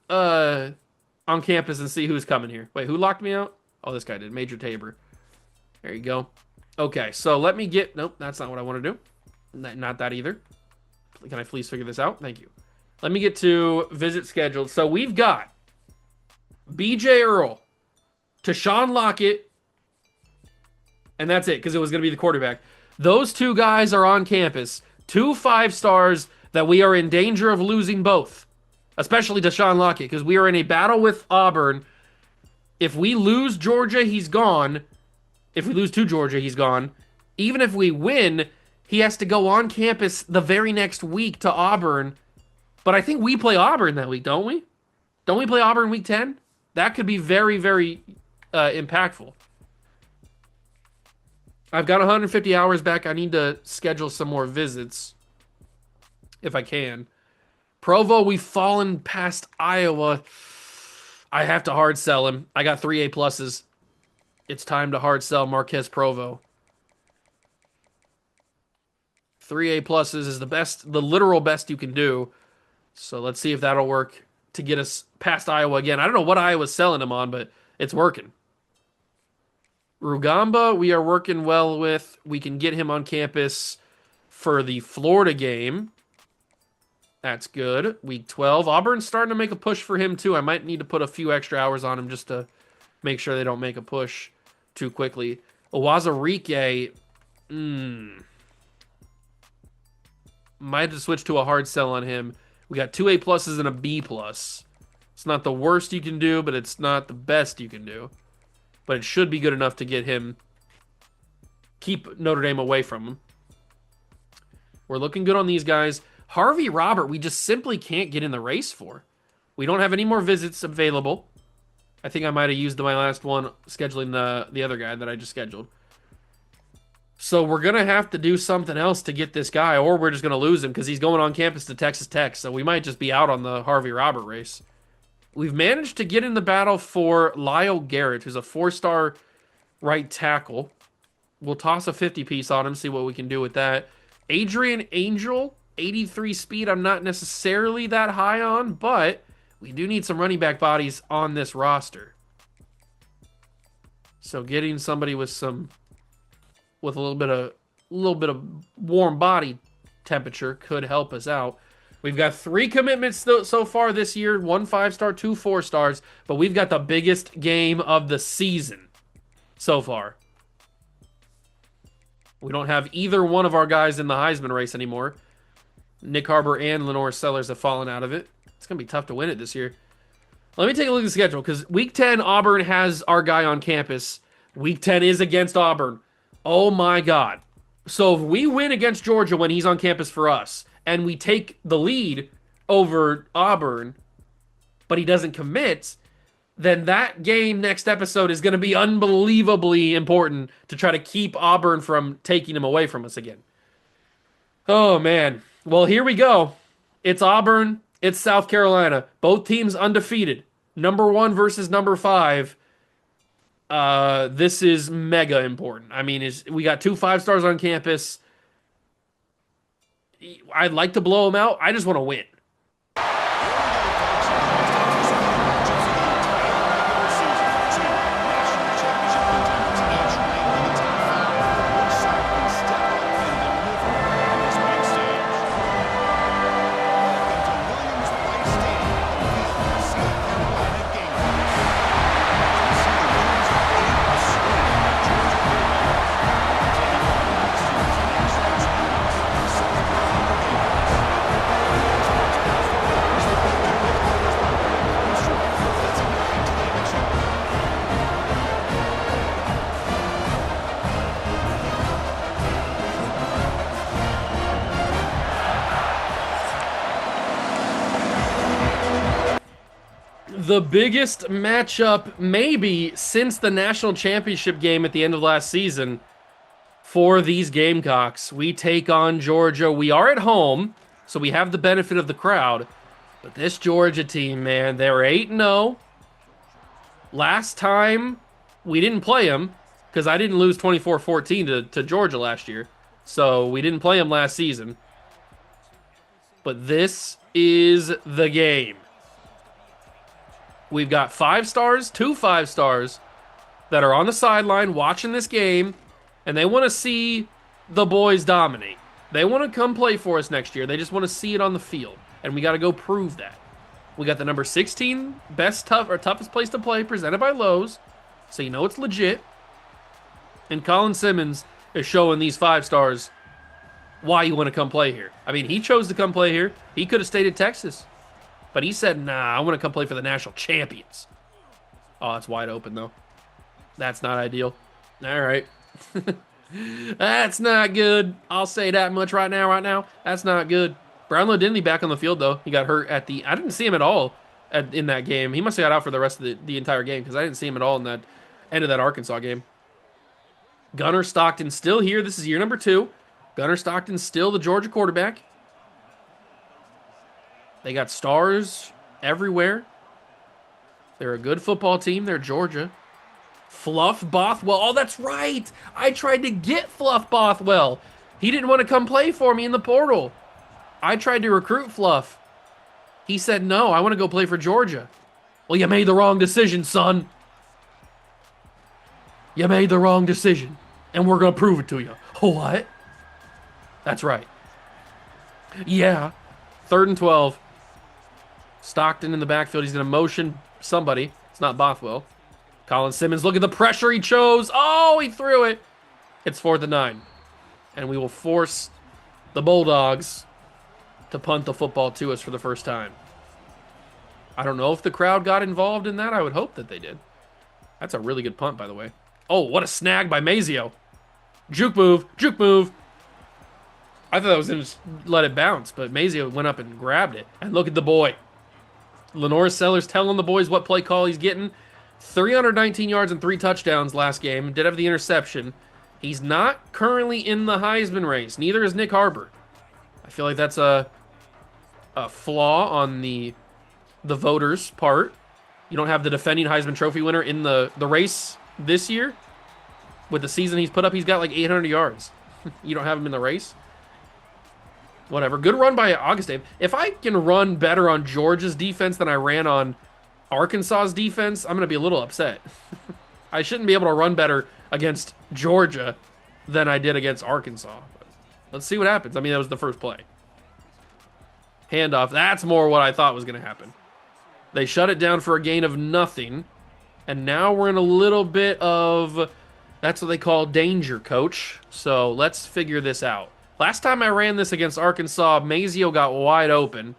campus and see who's coming here. Wait, who locked me out? Oh, this guy did. Major Tabor. There you go. Okay, so let me get... Nope, that's not what I want to do. Not that either. Can I please figure this out? Thank you. Let me get to visit scheduled. So we've got BJ Earl, Tashawn Lockett, and that's it, because it was going to be the quarterback. Those two guys are on campus. 2 5-stars that we are in danger of losing both. Especially Tashawn Lockett, because we are in a battle with Auburn. If we lose Georgia, he's gone. If we lose to Georgia, he's gone. Even if we win, he has to go on campus the very next week to Auburn. But I think we play Auburn that week, don't we? Don't we play Auburn week 10? That could be very, very impactful. I've got 150 hours back. I need to schedule some more visits if I can. Provo, we've fallen past Iowa. I have to hard sell him. I got 3 A+. It's time to hard sell Marquez Provo. 3 A+ is the best, the literal best you can do. So let's see if that'll work to get us past Iowa again. I don't know what Iowa's selling him on, but it's working. Rugamba, we are working well with. We can get him on campus for the Florida game. That's good. Week 12. Auburn's starting to make a push for him, too. I might need to put a few extra hours on him just to make sure they don't make a push too quickly. Owazarike, might have to switch to a hard sell on him. We got 2 A+ and a B+. It's not the worst you can do, but it's not the best you can do. But it should be good enough to get him, keep Notre Dame away from him. We're looking good on these guys. Harvey Robert, we just simply can't get in the race for. We don't have any more visits available. I think I might have used my last one scheduling the other guy that I just scheduled. So we're going to have to do something else to get this guy, or we're just going to lose him because he's going on campus to Texas Tech. So we might just be out on the Harvey Robert race. We've managed to get in the battle for Lyle Garrett, who's a 4-star right tackle. We'll toss a 50-piece on him, see what we can do with that. Adrian Angel, 83 speed, I'm not necessarily that high on, but we do need some running back bodies on this roster. So getting somebody with a little bit of warm body temperature could help us out. We've got 3 commitments so far this year, 1 5-star, 2 4-stars, but we've got the biggest game of the season so far. We don't have either one of our guys in the Heisman race anymore. Nick Harbor and Lenore Sellers have fallen out of it. It's going to be tough to win it this year. Let me take a look at the schedule, because Week 10, Auburn has our guy on campus. Week 10 is against Auburn. Oh my God. So if we win against Georgia when he's on campus for us, and we take the lead over Auburn, but he doesn't commit, then that game next episode is going to be unbelievably important to try to keep Auburn from taking him away from us again. Oh, man. Well, here we go. It's Auburn. It's South Carolina. Both teams undefeated. Number 1 versus number 5. This is mega important. I mean, we got 2 5-stars on campus. I'd like to blow them out. I just want to win. The biggest matchup maybe since the national championship game at the end of last season for these Gamecocks. We take on Georgia. We are at home, so we have the benefit of the crowd. But this Georgia team, man, they were 8-0. Last time, we didn't play them because I didn't lose 24-14 to Georgia last year. So we didn't play them last season. But this is the game. We've got 5-stars, 2 5-stars that are on the sideline watching this game, and they want to see the boys dominate. They want to come play for us next year. They just want to see it on the field. And we got to go prove that. We got the number 16 toughest place to play presented by Lowe's. So you know it's legit. And Colin Simmons is showing these 5 stars why you want to come play here. I mean, he chose to come play here. He could have stayed at Texas. But he said, nah, I want to come play for the national champions. Oh, it's wide open, though. That's not ideal. All right. That's not good. I'll say that much right now. That's not good. Brownlow Dinley back on the field, though. He got hurt at the... I didn't see him at all in that game. He must have got out for the rest of the entire game because I didn't see him at all in that end of that Arkansas game. Gunnar Stockton still here. This is year number 2. Gunnar Stockton still the Georgia quarterback. They got stars everywhere. They're a good football team. They're Georgia. Fluff Bothwell. Oh, that's right. I tried to get Fluff Bothwell. He didn't want to come play for me in the portal. I tried to recruit Fluff. He said, no, I want to go play for Georgia. Well, you made the wrong decision, son. You made the wrong decision. And we're going to prove it to you. What? That's right. Yeah. 3rd and 12. Stockton in the backfield. He's going to motion somebody. It's not Bothwell. Colin Simmons, look at the pressure he chose. Oh, he threw it. It's 4th and 9. And we will force the Bulldogs to punt the football to us for the first time. I don't know if the crowd got involved in that. I would hope that they did. That's a really good punt, by the way. Oh, what a snag by Mazio. Juke move. Juke move. I thought I was going to let it bounce, but Mazio went up and grabbed it. And look at the boy. Lenore Sellers telling the boys what play call he's getting. 319 yards and 3 touchdowns last game. Did have the interception. He's not currently in the Heisman race. Neither is Nick Harbor. I feel like that's a flaw on the voters' part. You don't have the defending Heisman Trophy winner in the race this year. With the season he's put up, he's got like 800 yards. You don't have him in the race? Whatever. Good run by Augustine. If I can run better on Georgia's defense than I ran on Arkansas's defense, I'm going to be a little upset. I shouldn't be able to run better against Georgia than I did against Arkansas. But let's see what happens. I mean, that was the first play. Handoff. That's more what I thought was going to happen. They shut it down for a gain of nothing. And now we're in a little bit of... That's what they call danger, coach. So let's figure this out. Last time I ran this against Arkansas, Mazio got wide open.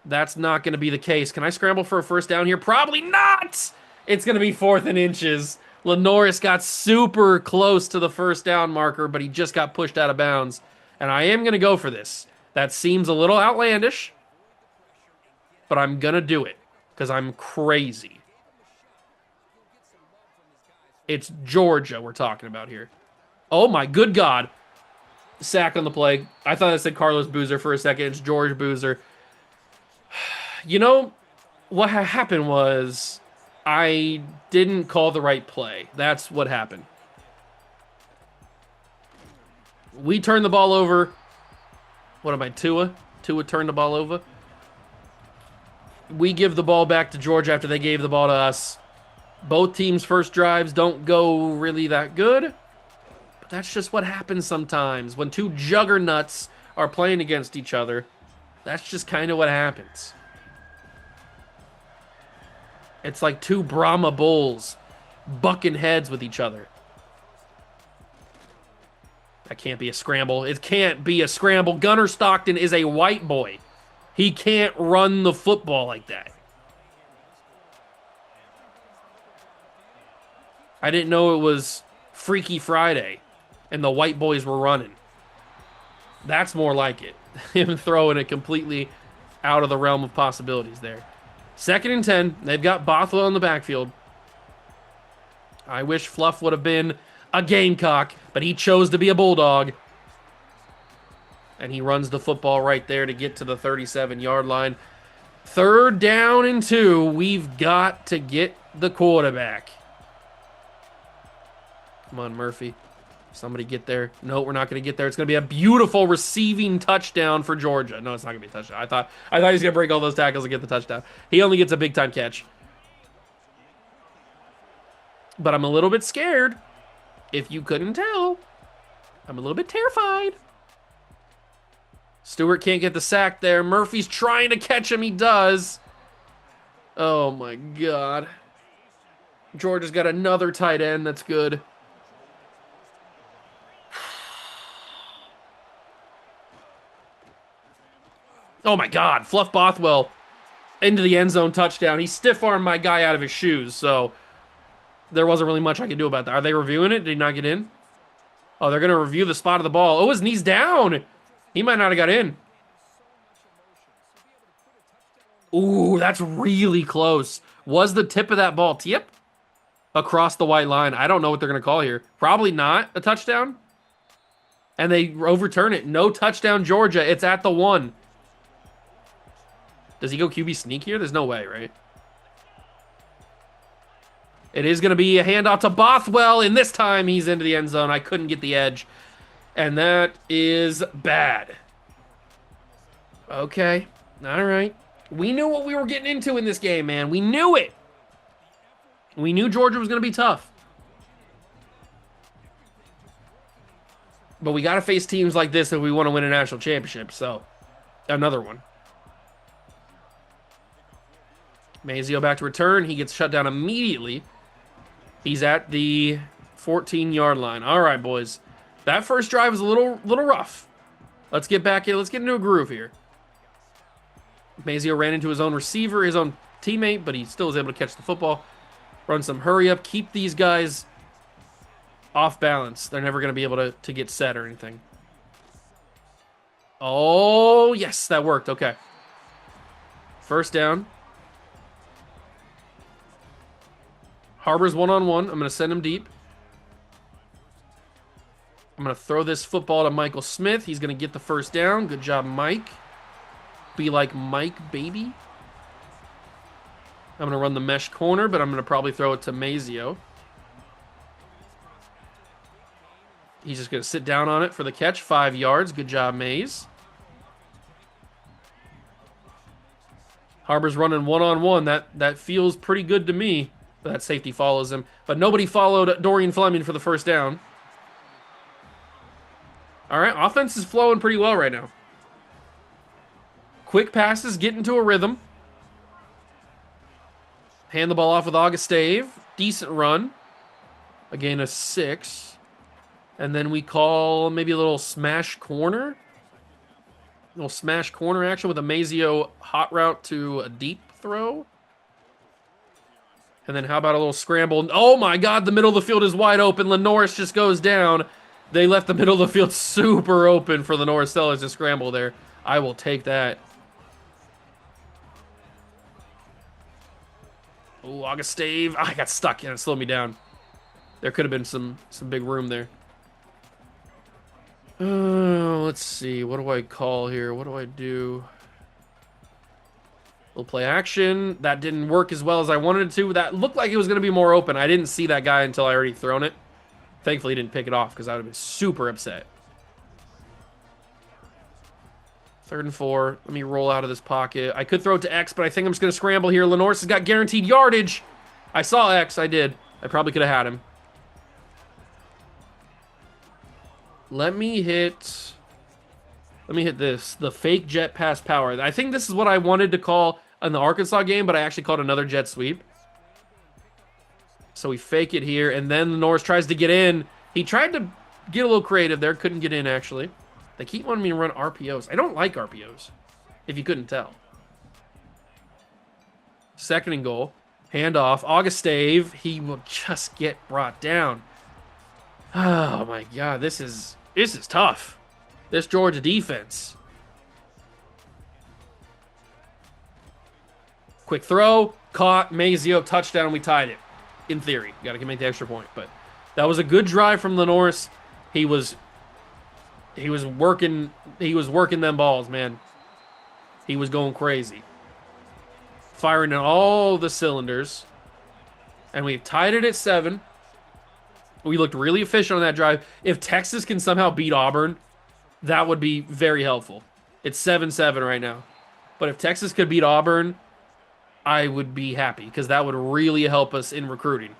That's not going to be the case. Can I scramble for a first down here? Probably not! It's going to be 4th and inches. Lenoris got super close to the first down marker, but he just got pushed out of bounds. And I am going to go for this. That seems a little outlandish, but I'm going to do it because I'm crazy. It's Georgia we're talking about here. Oh my good God. Sack on the play. I thought I said Carlos Boozer for a second. It's George Boozer. You know, what happened was I didn't call the right play. That's what happened. We turned the ball over. What am I, Tua? Tua turned the ball over. We give the ball back to Georgia after they gave the ball to us. Both teams' first drives don't go really that good. But that's just what happens sometimes. When 2 juggernauts are playing against each other, that's just kind of what happens. It's like 2 Brahma bulls bucking heads with each other. That can't be a scramble. It can't be a scramble. Gunnar Stockton is a white boy. He can't run the football like that. I didn't know it was Freaky Friday and the white boys were running. That's more like it. Him throwing it completely out of the realm of possibilities there. 2nd and 10. They've got Bothwell in the backfield. I wish Fluff would have been a Gamecock, but he chose to be a Bulldog. And he runs the football right there to get to the 37-yard line. 3rd down and 2. We've got to get the quarterback. Come on, Murphy. Somebody get there. No, we're not going to get there. It's going to be a beautiful receiving touchdown for Georgia. No, it's not going to be a touchdown. I thought he was going to break all those tackles and get the touchdown. He only gets a big-time catch. But I'm a little bit scared. If you couldn't tell, I'm a little bit terrified. Stewart can't get the sack there. Murphy's trying to catch him. He does. Oh, my God. Georgia's got another tight end. That's good. Oh, my God. Fluff Bothwell into the end zone touchdown. He stiff-armed my guy out of his shoes, so there wasn't really much I could do about that. Are they reviewing it? Did he not get in? Oh, they're going to review the spot of the ball. Oh, his knee's down. He might not have got in. Ooh, that's really close. Was the tip of that ball tip across the white line? I don't know what they're going to call here. Probably not a touchdown. And they overturn it. No touchdown, Georgia. It's at the 1. Does he go QB sneak here? There's no way, right? It is going to be a handoff to Bothwell, and this time he's into the end zone. I couldn't get the edge, and that is bad. Okay, all right. We knew what we were getting into in this game, man. We knew it. We knew Georgia was going to be tough. But we got to face teams like this if we want to win a national championship, so another one. Mazio back to return. He gets shut down immediately. He's at the 14-yard line. All right, boys. That first drive was a little rough. Let's get back in. Let's get into a groove here. Mazio ran into his own receiver, his own teammate, but he still was able to catch the football. Run some hurry up. Keep these guys off balance. They're never going to be able to get set or anything. Oh, yes, that worked. Okay. First down. Harbor's one-on-one. I'm going to send him deep. I'm going to throw this football to Michael Smith. He's going to get the first down. Good job, Mike. Be like Mike, baby. I'm going to run the mesh corner, but I'm going to probably throw it to Mazio. He's just going to sit down on it for the catch. 5 yards. Good job, Maze. Harbor's running one-on-one. That feels pretty good to me. That safety follows him. But nobody followed Dorian Fleming for the first down. All right, offense is flowing pretty well right now. Quick passes, get into a rhythm. Hand the ball off with Augustave. Decent run. A gain of 6. And then we call maybe a little smash corner. A little smash corner action with a Mazio hot route to a deep throw. And then how about a little scramble? Oh my God, the middle of the field is wide open. Lenoris just goes down. They left the middle of the field super open for Lenoris Sellers to scramble there. I will take that. Oh, Augustave. I got stuck. Yeah, it slowed me down. There could have been some big room there. Let's see. What do I call here? What do I do? We'll play action. That didn't work as well as I wanted it to. That looked like it was going to be more open. I didn't see that guy until I already thrown it. Thankfully, he didn't pick it off because I would have been super upset. 3rd and 4. Let me roll out of this pocket. I could throw it to X, but I think I'm just going to scramble here. Lenoris has got guaranteed yardage. I saw X. I did. I probably could have had him. Let me hit this. The fake jet pass power. I think this is what I wanted to call in the Arkansas game, but I actually called another jet sweep. So we fake it here, and then Norris tries to get in. He tried to get a little creative there. Couldn't get in, actually. They keep wanting me to run RPOs. I don't like RPOs, if you couldn't tell. 2nd and goal. Handoff. Augustave. He will just get brought down. Oh, my God. This is tough. This Georgia defense. Quick throw. Caught. Mazio. Touchdown. We tied it. In theory. Got to make the extra point. But that was a good drive from Lenoris. He was working them balls, man. He was going crazy. Firing in all the cylinders. And we've tied it at 7. We looked really efficient on that drive. If Texas can somehow beat Auburn, that would be very helpful. It's 7-7 right now. But if Texas could beat Auburn, I would be happy because that would really help us in recruiting.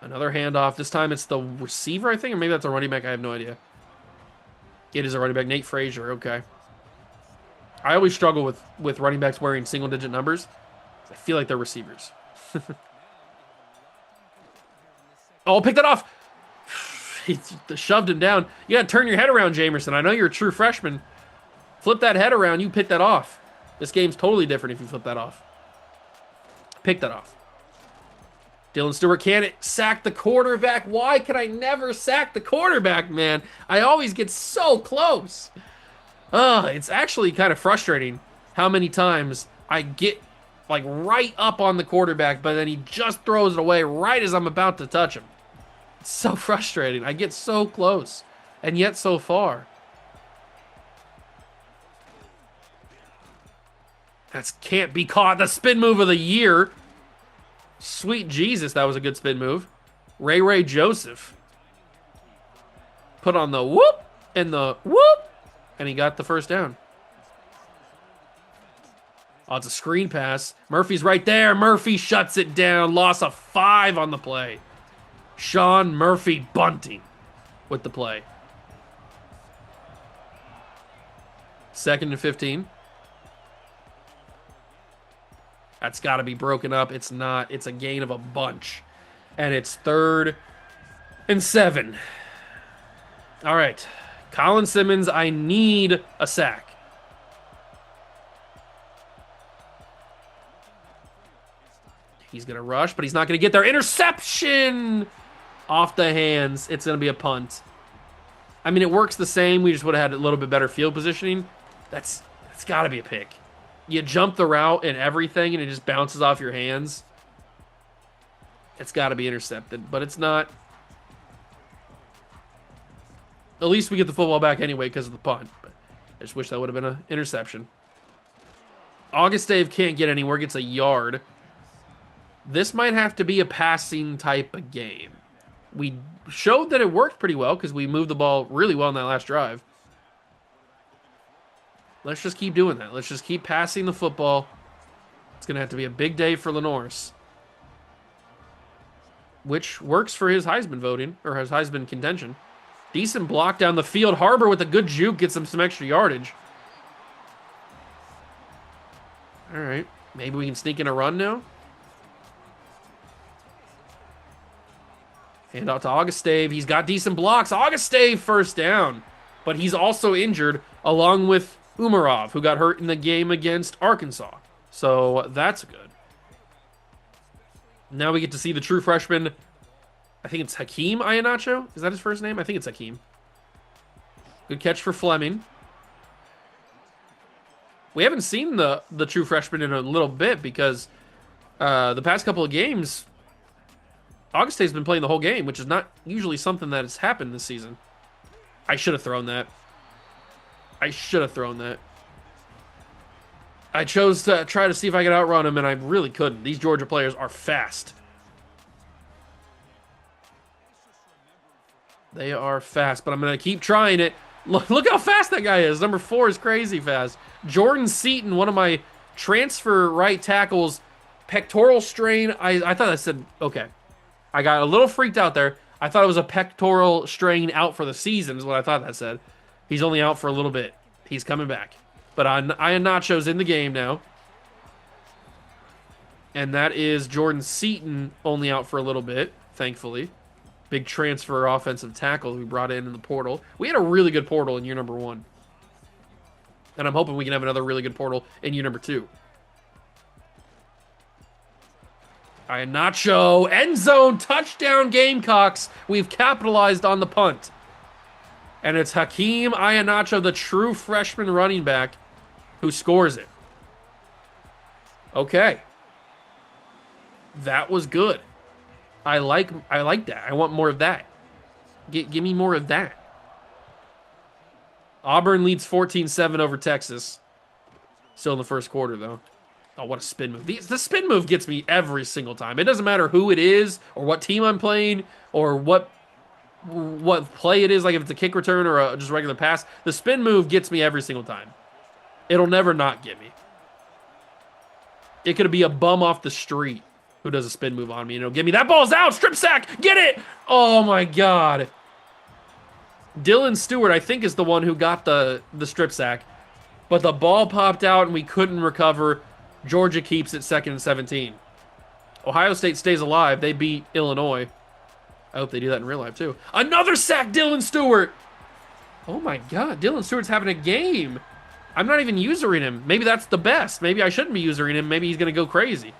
Another handoff. This time it's the receiver, I think, or maybe that's a running back. I have no idea. It is a running back. Nate Frazier, okay. I always struggle with running backs wearing single-digit numbers. I feel like they're receivers. Oh, pick that off. He shoved him down. You got to turn your head around, Jamerson. I know you're a true freshman. Flip that head around. You pick that off. This game's totally different if you flip that off. Pick that off. Dylan Stewart can't sack the quarterback. Why can I never sack the quarterback, man? I always get so close. It's actually kind of frustrating how many times I get like right up on the quarterback, but then he just throws it away right as I'm about to touch him. It's so frustrating. I get so close, and yet so far. That can't be caught. The spin move of the year. Sweet Jesus, that was a good spin move. Ray Joseph. Put on the whoop and the whoop, and he got the first down. Oh, it's a screen pass. Murphy's right there. Murphy shuts it down. Loss of 5 on the play. Sean Murphy bunting with the play. 2nd and 15. That's got to be broken up. It's not. It's a gain of a bunch. And it's 3rd and 7. All right. Colin Simmons, I need a sack. He's going to rush, but he's not going to get there. Interception! Off the hands. It's going to be a punt. I mean, it works the same. We just would have had a little bit better field positioning. That's got to be a pick. You jump the route and everything, and it just bounces off your hands. It's got to be intercepted, but it's not. At least we get the football back anyway because of the punt. But I just wish that would have been an interception. August Dave can't get anywhere, gets a yard. This might have to be a passing type of game. We showed that it worked pretty well because we moved the ball really well in that last drive. Let's just keep doing that. Let's just keep passing the football. It's going to have to be a big day for Lenorse. Which works for his Heisman voting, or his Heisman contention. Decent block down the field. Harbor with a good juke gets him some extra yardage. All right. Maybe we can sneak in a run now. Hand out to Augustave. He's got decent blocks. Augustave first down. But he's also injured along with Umarov, who got hurt in the game against Arkansas. So that's good. Now we get to see the true freshman. I think it's Hakeem Iheanacho. Is that his first name? I think it's Hakeem. Good catch for Fleming. We haven't seen the true freshman in a little bit because the past couple of games, Augustave's been playing the whole game, which is not usually something that has happened this season. I should have thrown that. I chose to try to see if I could outrun him, and I really couldn't. These Georgia players are fast. They are fast, but I'm going to keep trying it. Look how fast that guy is. Number 4 is crazy fast. Jordan Seaton, one of my transfer right tackles, pectoral strain. I thought I said, okay. I got a little freaked out there. I thought it was a pectoral strain out for the season is what I thought that said. He's only out for a little bit. He's coming back. But Iheanacho's in the game now. And that is Jordan Seaton only out for a little bit, thankfully. Big transfer offensive tackle we brought in the portal. We had a really good portal in year number 1. And I'm hoping we can have another really good portal in year number 2. Iheanacho, end zone, touchdown Gamecocks. We've capitalized on the punt. And it's Hakeem Iheanacho, the true freshman running back, who scores it. Okay. That was good. I like that. I want more of that. Give me more of that. Auburn leads 14-7 over Texas. Still in the first quarter, though. Oh, what a spin move. The spin move gets me every single time. It doesn't matter who it is or what team I'm playing or what play it is, like if it's a kick return or just regular pass. The spin move gets me every single time. It'll never not get me. It could be a bum off the street who does a spin move on me and it'll get me. That ball's out. Strip sack. Get it. Oh, my God. Dylan Stewart, I think, is the one who got the strip sack. But the ball popped out and we couldn't recover. Georgia keeps it 2nd and 17. Ohio State stays alive. They beat Illinois. I hope they do that in real life, too. Another sack, Dylan Stewart! Oh my god, Dylan Stewart's having a game. I'm not even usering him. Maybe that's the best. Maybe I shouldn't be usering him. Maybe he's going to go crazy.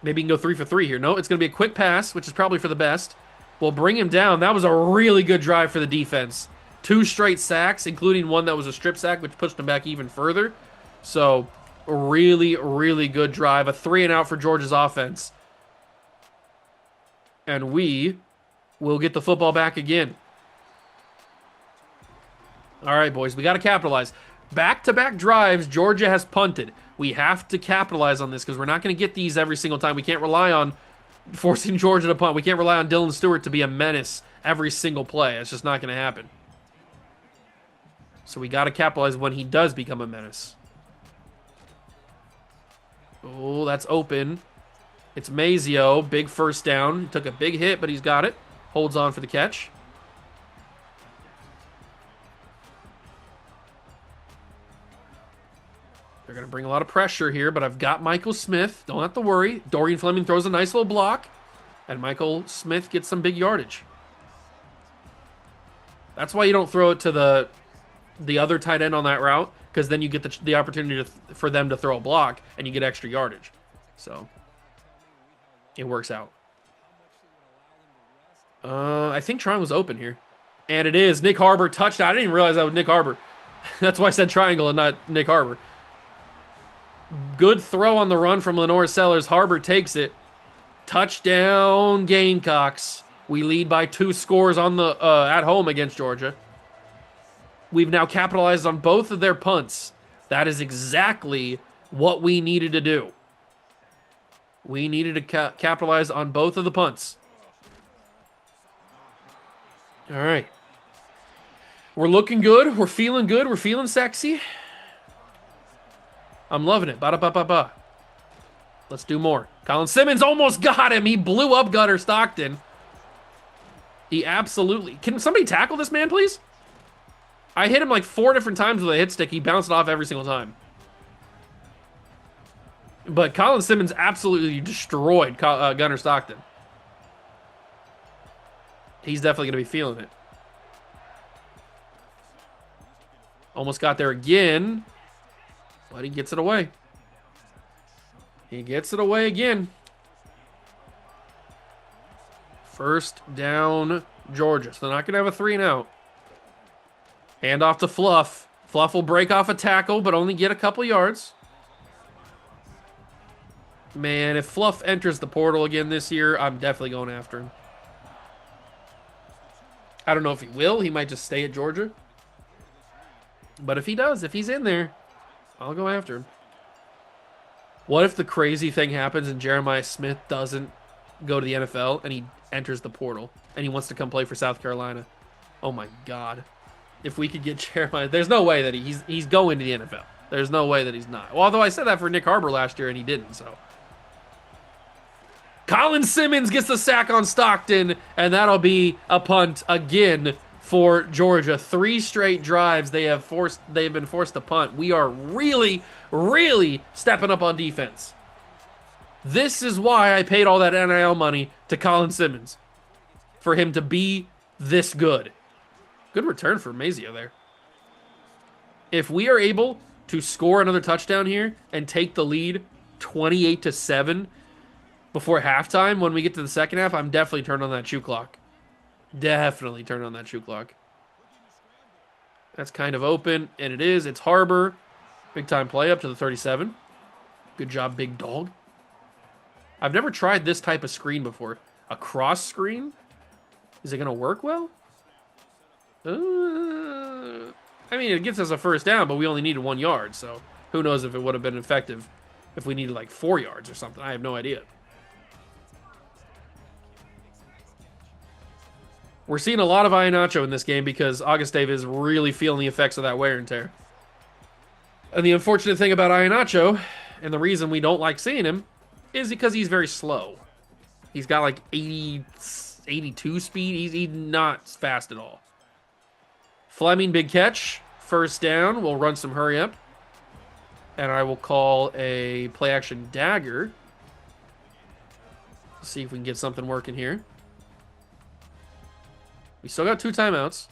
Maybe he can go 3 for 3 here. No, it's going to be a quick pass, which is probably for the best. We'll bring him down. That was a really good drive for the defense. 2 straight sacks, including one that was a strip sack, which pushed him back even further. So, a really, really good drive. A 3-and-out for Georgia's offense. And we will get the football back again. All right, boys, we got to capitalize. Back-to-back drives, Georgia has punted. We have to capitalize on this because we're not going to get these every single time. We can't rely on forcing Georgia to punt. We can't rely on Dylan Stewart to be a menace every single play. It's just not going to happen. So we got to capitalize when he does become a menace. Oh, that's open. It's Mazio. Big first down. He took a big hit, but he's got it. Holds on for the catch. They're going to bring a lot of pressure here, but I've got Michael Smith. Don't have to worry. Dorian Fleming throws a nice little block, and Michael Smith gets some big yardage. That's why you don't throw it to the other tight end on that route, because then you get the opportunity for them to throw a block, and you get extra yardage. So, it works out. I think triangle was open here. And it is. Nick Harbor touchdown. I didn't even realize that was Nick Harbor. That's why I said triangle and not Nick Harbor. Good throw on the run from Lenore Sellers. Harbor takes it. Touchdown, Gamecocks. We lead by 2 scores on the at home against Georgia. We've now capitalized on both of their punts. That is exactly what we needed to do. We needed to capitalize on both of the punts. All right. We're looking good. We're feeling good. We're feeling sexy. I'm loving it. Ba-da-ba-ba-ba. Let's do more. Colin Simmons almost got him. He blew up Gunnar Stockton. He absolutely... Can somebody tackle this man, please? I hit him like 4 different times with a hit stick. He bounced it off every single time. But Colin Simmons absolutely destroyed Gunnar Stockton. He's definitely going to be feeling it. Almost got there again. But he gets it away. He gets it away again. First down, Georgia. So they're not going to have a 3-and-out. Hand off to Fluff. Fluff will break off a tackle, but only get a couple yards. Man, if Fluff enters the portal again this year, I'm definitely going after him. I don't know if he will. He might just stay at Georgia. But if he does, if he's in there, I'll go after him. What if the crazy thing happens and Jeremiah Smith doesn't go to the NFL and he enters the portal and he wants to come play for South Carolina? Oh my God. If we could get Jeremiah, there's no way that he's going to the NFL. There's no way that he's not. Well, although I said that for Nick Harbor last year and he didn't, so. Colin Simmons gets the sack on Stockton, and that'll be a punt again for Georgia. 3 straight drives they've been forced to punt. We are really, really stepping up on defense. This is why I paid all that NIL money to Colin Simmons. For him to be this good. Good return for Mazio there. If we are able to score another touchdown here and take the lead 28-7 before halftime when we get to the second half, I'm definitely turning on that shoe clock. Definitely turn on that shoe clock. That's kind of open, and it is. It's Harbor. Big time play up to the 37. Good job, big dog. I've never tried this type of screen before. A cross screen? Is it going to work well? I mean, it gets us a first down, but we only needed 1 yard, so who knows if it would have been effective if we needed like 4 yards or something. I have no idea. We're seeing a lot of Iheanacho in this game because Augustave is really feeling the effects of that wear and tear. And the unfortunate thing about Iheanacho, and the reason we don't like seeing him, is because he's very slow. He's got like 80 82 speed. He's not fast at all. Fleming, big catch. First down. We'll run some hurry up. And I will call a play action dagger. See if we can get something working here. We still got 2 timeouts.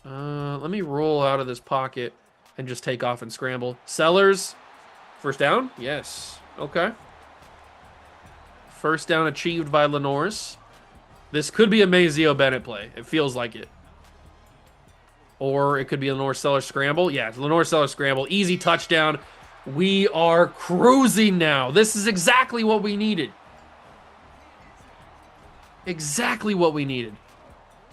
Let me roll out of this pocket and just take off and scramble. Sellers. First down? Yes. Okay. First down achieved by Lenore's. This could be a Mazeo Bennett play. It feels like it. Or it could be a Lenore Sellers scramble. Yeah, it's Lenore Sellers scramble. Easy touchdown. We are cruising now. This is exactly what we needed. Exactly what we needed.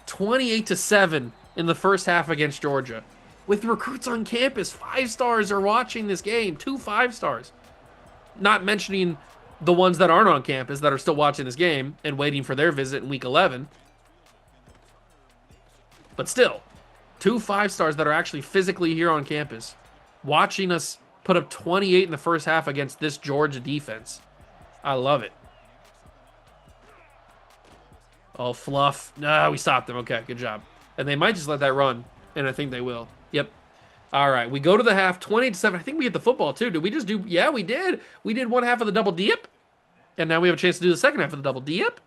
28-7 in the first half against Georgia. With recruits on campus, 5 stars are watching this game. 2 5 stars. Not mentioning the ones that aren't on campus that are still watching this game and waiting for their visit in week 11. But still, 2 5 stars that are actually physically here on campus watching us put up 28 in the first half against this Georgia defense. I love it. Oh, fluff. No, we stopped them. Okay, good job. And they might just let that run, and I think they will. Yep. All right, we go to the half, 28-7. I think we hit the football, too. Did we just do... Yeah, we did. We did one half of the double dip, and now we have a chance to do the second half of the double dip.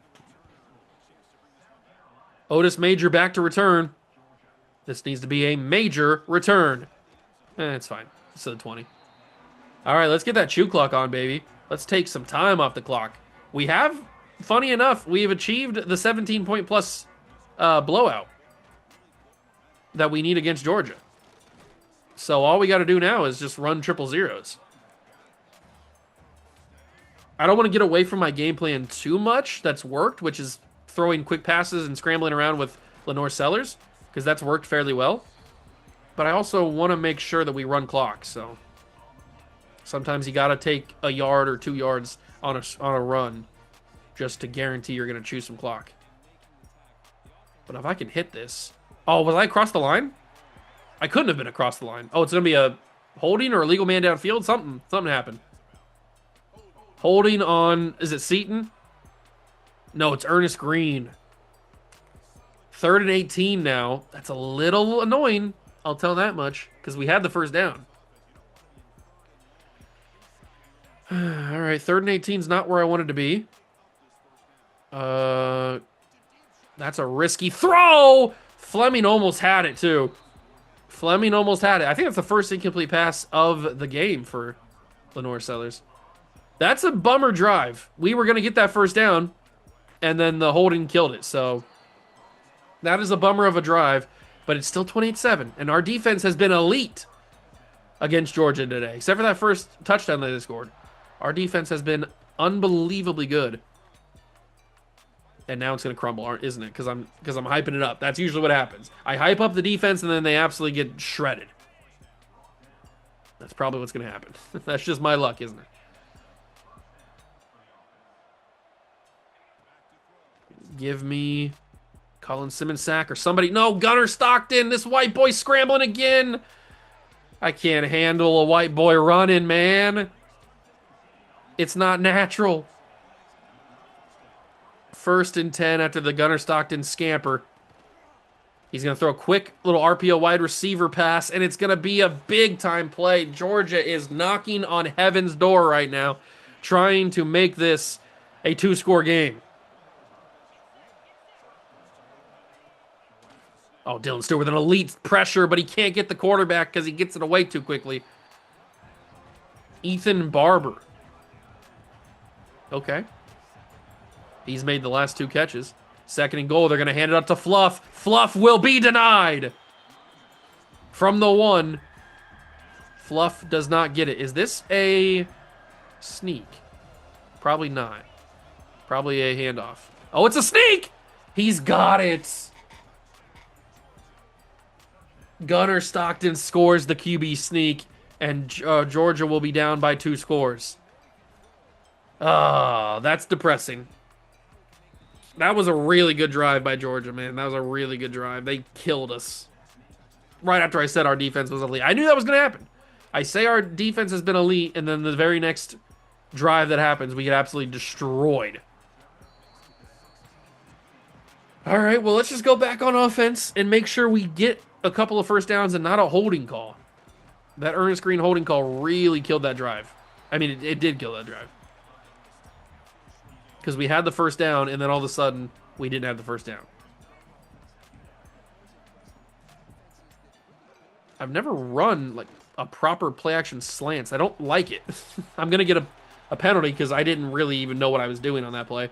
Otis Major back to return. This needs to be a major return. It's fine. It's to the 20. All right, let's get that chew clock on, baby. Let's take some time off the clock. We have, funny enough, we have achieved the 17-point-plus blowout that we need against Georgia. So all we got to do now is just run triple zeros. I don't want to get away from my game plan too much that's worked, which is throwing quick passes and scrambling around with Lenore Sellers, because that's worked fairly well. But I also want to make sure that we run clock, so sometimes you got to take a yard or 2 yards on a run just to guarantee you're going to choose some clock. But if I can hit this... Oh, was I across the line? I couldn't have been across the line. Oh, it's going to be a holding or a legal man downfield? Something happened. Holding on... Is it Seaton? No, it's Ernest Green. 3rd and 18 now. That's a little annoying. I'll tell that much. Because we had the first down. All right, 3rd and 18 is not where I wanted to be. That's a risky throw! Fleming almost had it, too. Fleming almost had it. I think that's the first incomplete pass of the game for Lenore Sellers. That's a bummer drive. We were going to get that first down, and then the holding killed it. So that is a bummer of a drive, but it's still 28-7, and our defense has been elite against Georgia today, except for that first touchdown that they scored. Our defense has been unbelievably good. And now it's going to crumble, isn't it? Because I'm hyping it up. That's usually what happens. I hype up the defense, and then they absolutely get shredded. That's probably what's going to happen. That's just my luck, isn't it? Give me Colin Simmons sack or somebody. No, Gunnar Stockton. This white boy scrambling again. I can't handle a white boy running, man. It's not natural. 1st and 10 after the Gunnar Stockton scamper. He's going to throw a quick little RPO wide receiver pass, and it's going to be a big-time play. Georgia is knocking on heaven's door right now, trying to make this a 2-score game. Oh, Dylan Stewart with an elite pressure, but he can't get the quarterback because he gets it away too quickly. Ethan Barber. Okay. He's made the last 2 catches. 2nd and goal. They're going to hand it up to Fluff. Fluff will be denied. From the 1. Fluff does not get it. Is this a sneak? Probably not. Probably a handoff. Oh, it's a sneak! He's got it. Gunnar Stockton scores the QB sneak, and Georgia will be down by 2 scores. Ah, that's depressing. That was a really good drive by Georgia, man. That was a really good drive. They killed us. Right after I said our defense was elite. I knew that was going to happen. I say our defense has been elite, and then the very next drive that happens, we get absolutely destroyed. All right, well, let's just go back on offense and make sure we get a couple of first downs and not a holding call. That Ernest Green holding call really killed that drive. I mean, it did kill that drive. Because we had the first down, and then all of a sudden, we didn't have the first down. I've never run like a proper play action slants. I don't like it. I'm going to get a penalty because I didn't really even know what I was doing on that play.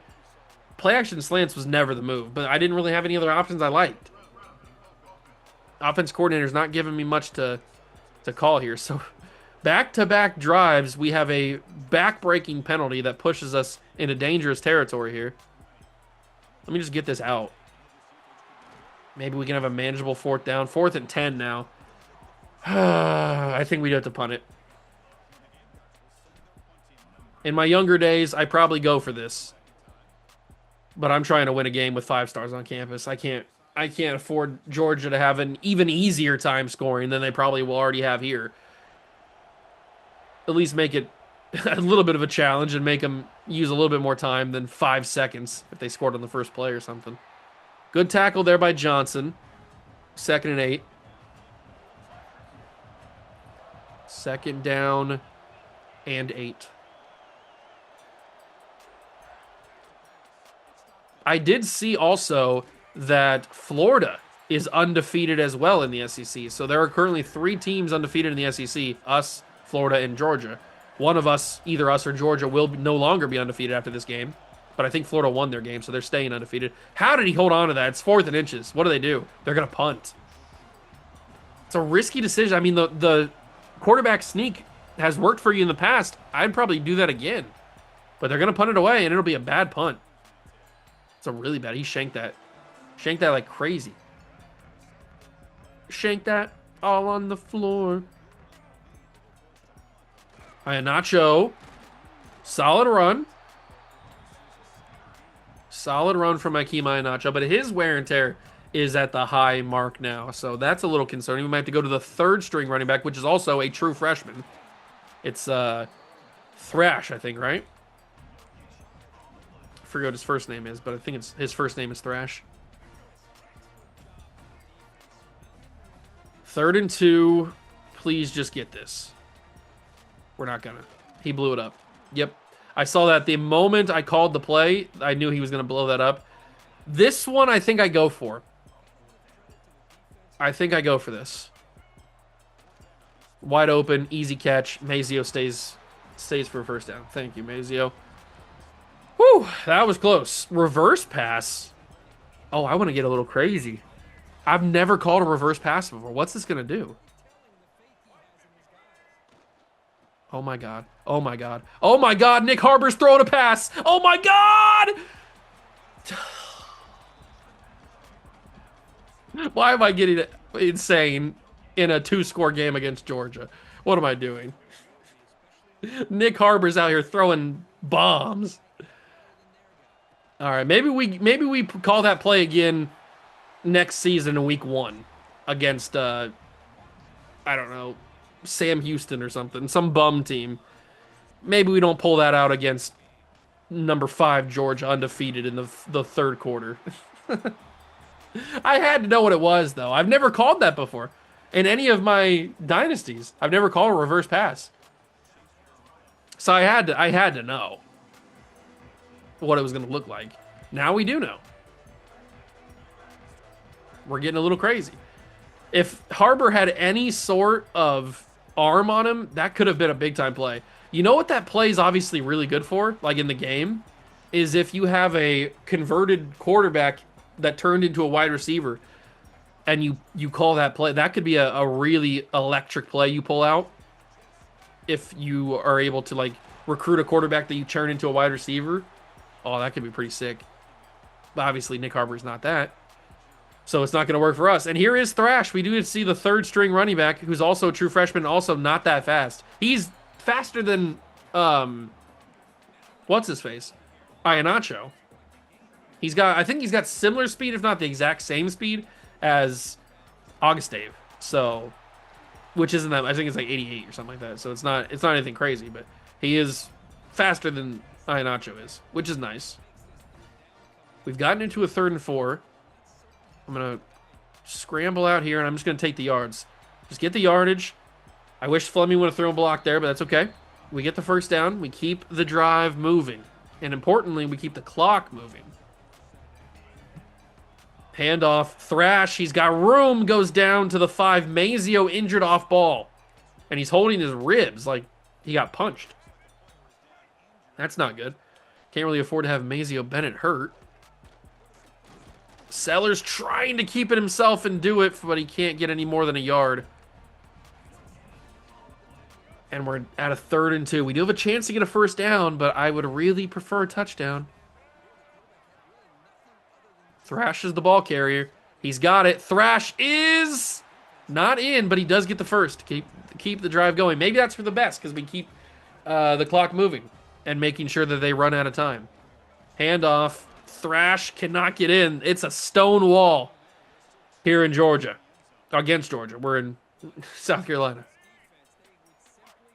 Play action slants was never the move, but I didn't really have any other options I liked. Offense coordinator's not giving me much to call here. So back-to-back drives, we have a back-breaking penalty that pushes us into dangerous territory here. Let me just get this out. Maybe we can have a manageable fourth down. 4th and 10 now. I think we have to punt it. In my younger days, I probably go for this. But I'm trying to win a game with 5 stars on campus. I can't afford Georgia to have an even easier time scoring than they probably will already have here. At least make it a little bit of a challenge and make them use a little bit more time than 5 seconds if they scored on the first play or something. Good tackle there by Johnson. 2nd and 8. 2nd down and 8. I did see also that Florida is undefeated as well in the SEC. So there are currently 3 teams undefeated in the SEC, us, Florida, and Georgia. One of us, either us or Georgia, will no longer be undefeated after this game. But I think Florida won their game, so they're staying undefeated. How did he hold on to that? It's 4th and inches. What do? They're going to punt. It's a risky decision. I mean, the quarterback sneak has worked for you in the past. I'd probably do that again. But they're going to punt it away, and it'll be a bad punt. It's a really bad. He shanked that. Shanked that like crazy. Shanked that all on the floor. Iheanacho. Solid run. Solid run from Akeem Iheanacho, but his wear and tear is at the high mark now. So that's a little concerning. We might have to go to the 3rd string running back, which is also a true freshman. It's Thrash, I think, right? I forget what his first name is, but I think his first name is Thrash. 3rd and 2. Please just get this. We're not gonna. He blew it up. Yep. I saw that the moment I called the play, I knew he was going to blow that up. This one I think I go for. I think I go for this. Wide open, easy catch. Mazio stays for a first down. Thank you, Mazio. Whew, that was close. Reverse pass. Oh, I want to get a little crazy. I've never called a reverse pass before. What's this going to do? Oh my god. Oh my god. Oh my god, Nick Harbor's throwing a pass. Oh my god! Why am I getting insane in a 2-score game against Georgia? What am I doing? Nick Harbor's out here throwing bombs. All right, maybe we call that play again next season in week 1 against I don't know, Sam Houston or something, some bum team. Maybe we don't pull that out against number 5 Georgia undefeated in the 3rd quarter. I had to know what it was, though. I've never called that before in any of my dynasties. I've never called a reverse pass, so I had to know what it was going to look like. Now we do know. We're getting a little crazy. If Harbor had any sort of arm on him, that could have been a big-time play. You know what that play is obviously really good for, like in the game, is if you have a converted quarterback that turned into a wide receiver and you call that play. That could be a really electric play you pull out if you are able to like recruit a quarterback that you turn into a wide receiver. Oh, that could be pretty sick. But obviously Nick Harbor's not that. So it's not going to work for us. And here is Thrash. We do see the 3rd string running back, who's also a true freshman, also not that fast. He's faster than, what's his face? Iheanacho. I think he's got similar speed, if not the exact same speed as Augustave. So, which isn't that, I think it's like 88 or something like that. So it's not anything crazy, but he is faster than Iheanacho is, which is nice. We've gotten into a 3rd and 4. I'm going to scramble out here, and I'm just going to take the yards. Just get the yardage. I wish Fleming would have thrown a block there, but that's okay. We get the first down. We keep the drive moving. And importantly, we keep the clock moving. Handoff. Thrash. He's got room. Goes down to the 5. Mazio injured off ball. And he's holding his ribs like he got punched. That's not good. Can't really afford to have Mazio Bennett hurt. Sellers trying to keep it himself and do it, but he can't get any more than a yard. And we're at a 3rd and 2. We do have a chance to get a first down, but I would really prefer a touchdown. Thrash is the ball carrier. He's got it. Thrash is not in, but he does get the first to keep the drive going. Maybe that's for the best because we keep the clock moving and making sure that they run out of time. Handoff. Thrash cannot get in. It's a stone wall here in Georgia. Against Georgia. We're in South Carolina.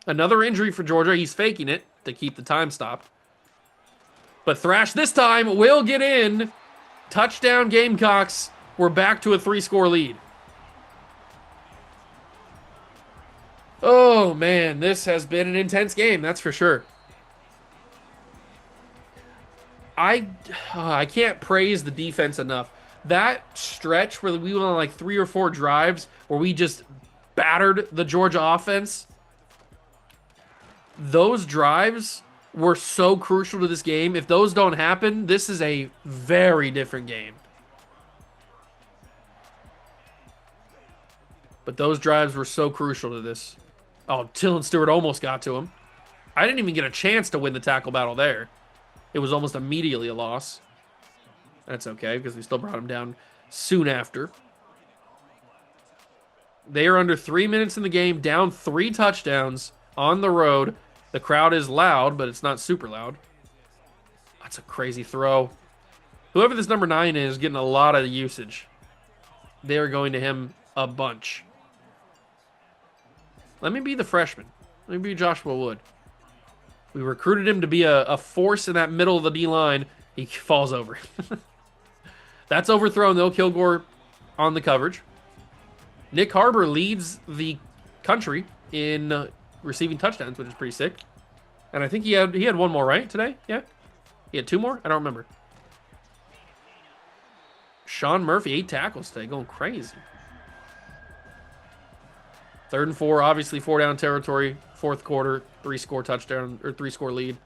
Another injury for Georgia. He's faking it to keep the time stopped. But Thrash this time will get in. Touchdown Gamecocks. We're back to a 3-score lead. Oh, man. This has been an intense game. That's for sure. I can't praise the defense enough. That stretch where we went on like 3 or 4 drives where we just battered the Georgia offense, those drives were so crucial to this game. If those don't happen, this is a very different game. But those drives were so crucial to this. Oh, Tillon Stewart almost got to him. I didn't even get a chance to win the tackle battle there. It was almost immediately a loss. That's okay, because we still brought him down soon after. They are under 3 minutes in the game, down 3 touchdowns on the road. The crowd is loud, but it's not super loud. That's a crazy throw. Whoever this number 9 is getting a lot of usage. They are going to him a bunch. Let me be the freshman. Let me be Joshua Wood. We recruited him to be a force in that middle of the D-line. He falls over. That's overthrown, though. Kilgore on the coverage. Nick Harbor leads the country in receiving touchdowns, which is pretty sick. And I think he had one more, right, today? Yeah? He had 2 more? I don't remember. Sean Murphy, 8 tackles today, going crazy. 3rd and 4, obviously 4-down territory. 4th quarter, 3-score touchdown, or 3-score lead.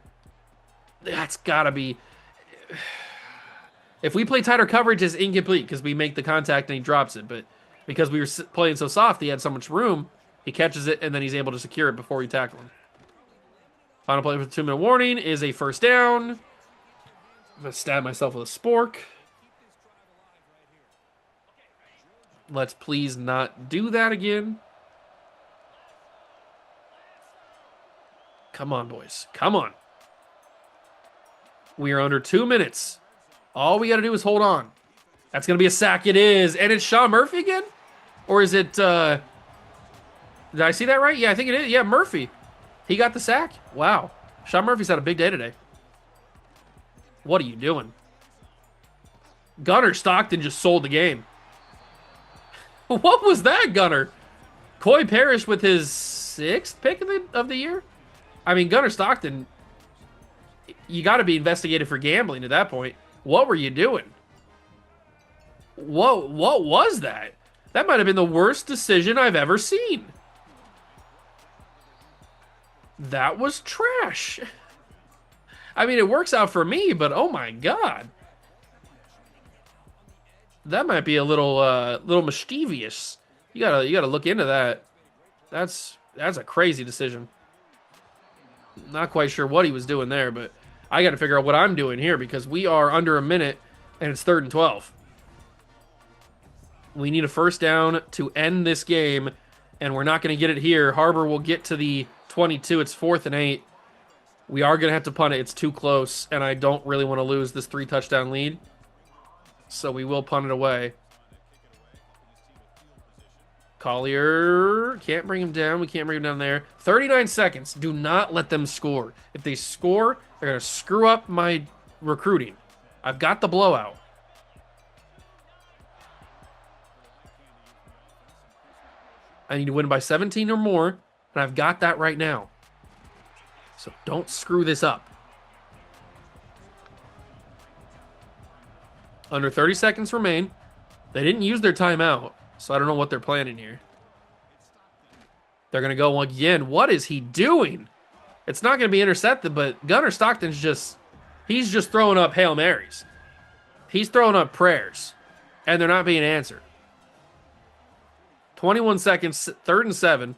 That's got to be... If we play tighter coverage, it's incomplete because we make the contact and he drops it. But because we were playing so soft, he had so much room, he catches it, and then he's able to secure it before we tackle him. Final play with the 2-minute warning is a first down. I'm going to stab myself with a spork. Let's please not do that again. Come on, boys. Come on. We are under 2 minutes. All we got to do is hold on. That's going to be a sack. It is. And it's Sean Murphy again? Or is it... did I see that right? Yeah, I think it is. Yeah, Murphy. He got the sack? Wow. Sean Murphy's had a big day today. What are you doing? Gunnar Stockton just sold the game. What was that, Gunnar? Coy Parrish with his 6th pick of the year? I mean, Gunnar Stockton, you got to be investigated for gambling at that point. What were you doing? What was that? That might have been the worst decision I've ever seen. That was trash. I mean, it works out for me, but oh my God. That might be a little mischievous. You gotta look into that. That's a crazy decision. Not quite sure what he was doing there, but I got to figure out what I'm doing here because we are under a minute and it's 3rd and 12. We need a first down to end this game, and we're not going to get it here. Harbor will get to the 22. It's 4th and 8. We are going to have to punt it. It's too close, and I don't really want to lose this 3-touchdown lead. So we will punt it away. Collier, can't bring him down. We can't bring him down there. 39 seconds. Do not let them score. If they score, they're going to screw up my recruiting. I've got the blowout. I need to win by 17 or more, and I've got that right now. So don't screw this up. Under 30 seconds remain. They didn't use their timeout, so I don't know what they're planning here. They're going to go again. What is he doing? It's not going to be intercepted, but Gunnar Stockton's he's just throwing up Hail Marys. He's throwing up prayers, and they're not being answered. 21 seconds, 3rd and 7.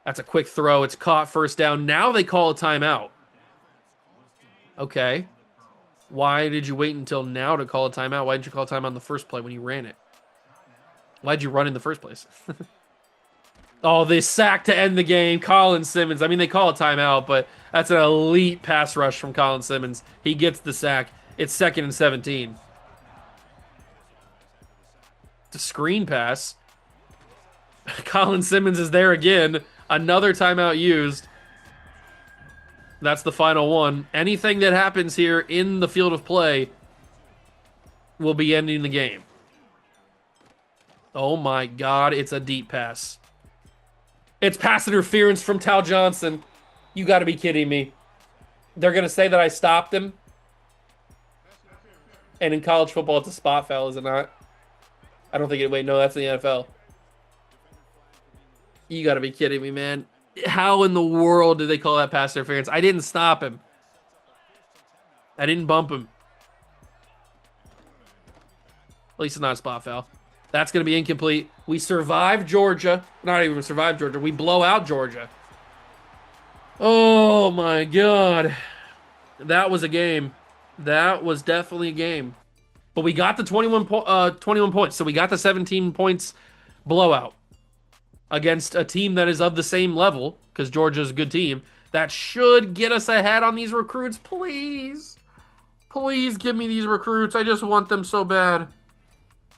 That's a quick throw. It's caught, first down. Now they call a timeout. Okay. Why did you wait until now to call a timeout? Why didn't you call a timeout in the first play when you ran it? Why'd you run in the first place? Oh, they sack to end the game. Colin Simmons. I mean, they call a timeout, but that's an elite pass rush from Colin Simmons. He gets the sack. It's 2nd and 17. The screen pass. Colin Simmons is there again. Another timeout used. That's the final one. Anything that happens here in the field of play will be ending the game. Oh my God, it's a deep pass. It's pass interference from Tal Johnson. You got to be kidding me. They're going to say that I stopped him. And in college football, it's a spot foul, is it not? I don't think it. Wait, no, that's in the NFL. You got to be kidding me, man. How in the world did they call that pass interference? I didn't stop him. I didn't bump him. At least it's not a spot foul. That's going to be incomplete. We survive Georgia. Not even survive Georgia. We blow out Georgia. Oh, my God. That was a game. That was definitely a game. But we got the 21 points. So we got the 17 points blowout against a team that is of the same level, because Georgia's a good team. That should get us ahead on these recruits. Please. Please give me these recruits. I just want them so bad.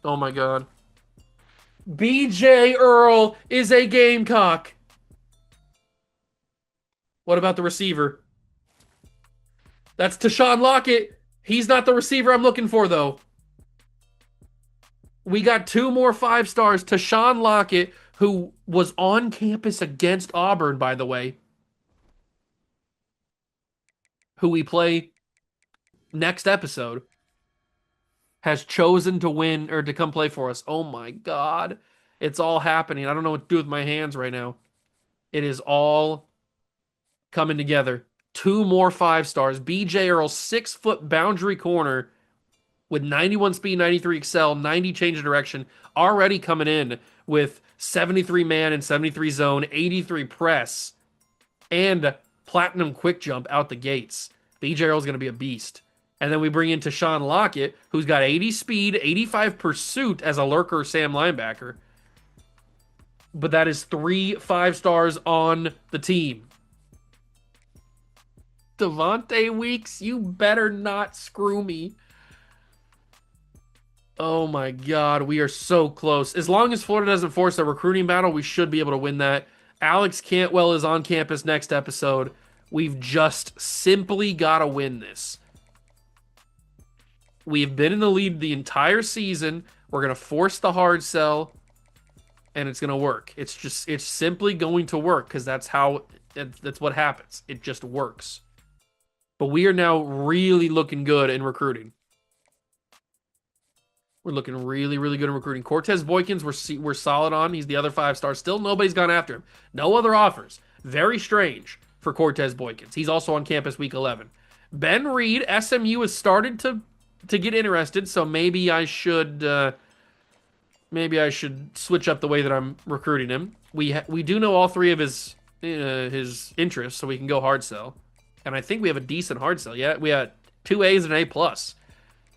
Oh, my God. BJ Earl is a Gamecock. What about the receiver? That's Tashawn Lockett. He's not the receiver I'm looking for, though. We got 2 more 5 stars. Tashawn Lockett, who was on campus against Auburn, by the way, who we play next episode, has chosen to win or to come play for us. Oh my God. It's all happening. I don't know what to do with my hands right now. It is all coming together. 2 more 5 stars. BJ Earl, 6-foot boundary corner with 91 speed, 93 excel, 90 change of direction, already coming in with 73 man and 73 zone, 83 press, and platinum quick jump out the gates. BJ Earl's going to be a beast. And then we bring in Tashawn Lockett, who's got 80 speed, 85 pursuit as a lurker Sam linebacker. But that is 3 5 stars on the team. Devontae Weeks, you better not screw me. Oh my God, we are so close. As long as Florida doesn't force a recruiting battle, we should be able to win that. Alex Cantwell is on campus next episode. We've just simply got to win this. We've been in the lead the entire season. We're going to force the hard sell, and it's going to work. It's simply going to work because that's what happens. It just works. But we are now really looking good in recruiting. We're looking really, really good in recruiting. Cortez Boykins, we're solid on. He's the other 5 star. Still, nobody's gone after him. No other offers. Very strange for Cortez Boykins. He's also on campus week 11. Ben Reed, SMU has started to get interested, so maybe I should switch up the way that I'm recruiting him. We do know all 3 of his interests, so we can go hard sell. And I think we have a decent hard sell. Yeah, we had 2 A's and an A+.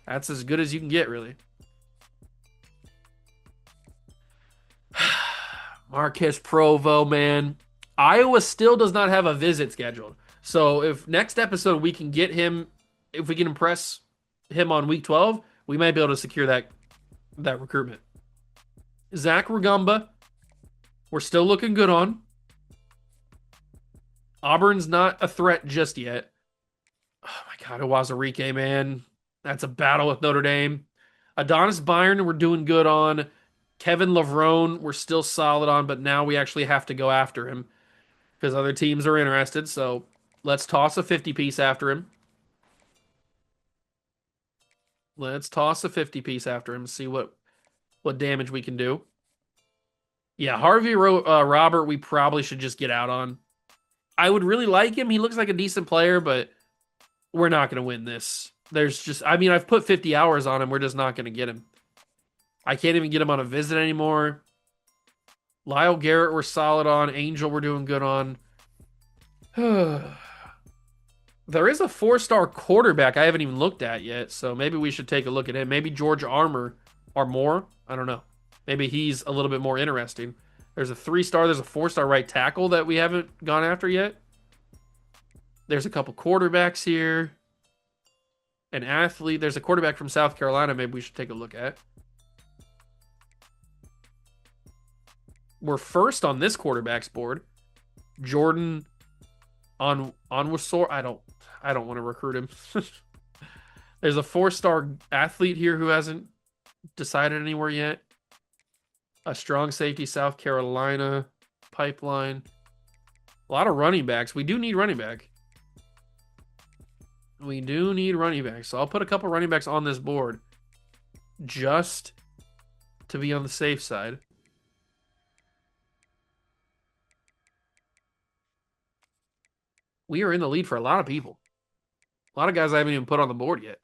That's as good as you can get, really. Marquez Provo, man. Iowa still does not have a visit scheduled. So if next episode we can get him, if we can impress him on week 12, we might be able to secure that recruitment. Zach Rugamba, we're still looking good on. Auburn's not a threat just yet. Oh my God, Owazarike, man. That's a battle with Notre Dame. Adonis Byron, we're doing good on. Kevin Lavrone, we're still solid on, but now we actually have to go after him because other teams are interested. So let's toss a 50 piece after him. Let's toss a 50 piece after him, see what damage we can do. Yeah, Robert, we probably should just get out on. I would really like him. He looks like a decent player, but we're not going to win this. I mean, I've put 50 hours on him. We're just not going to get him. I can't even get him on a visit anymore. Lyle Garrett, we're solid on. Angel, we're doing good on. There is a 4-star quarterback I haven't even looked at yet, so maybe we should take a look at him. Maybe George Armour. I don't know. Maybe he's a little bit more interesting. There's a 3-star, there's a 4-star right tackle that we haven't gone after yet. There's a couple quarterbacks here. An athlete. There's a quarterback from South Carolina maybe we should take a look at. We're first on this quarterback's board. Jordan Onwuasor. I don't want to recruit him. There's a 4-star athlete here who hasn't decided anywhere yet. A strong safety, South Carolina pipeline. A lot of running backs. We do need running back. We do need running backs. So I'll put a couple running backs on this board just to be on the safe side. We are in the lead for a lot of people. A lot of guys I haven't even put on the board yet.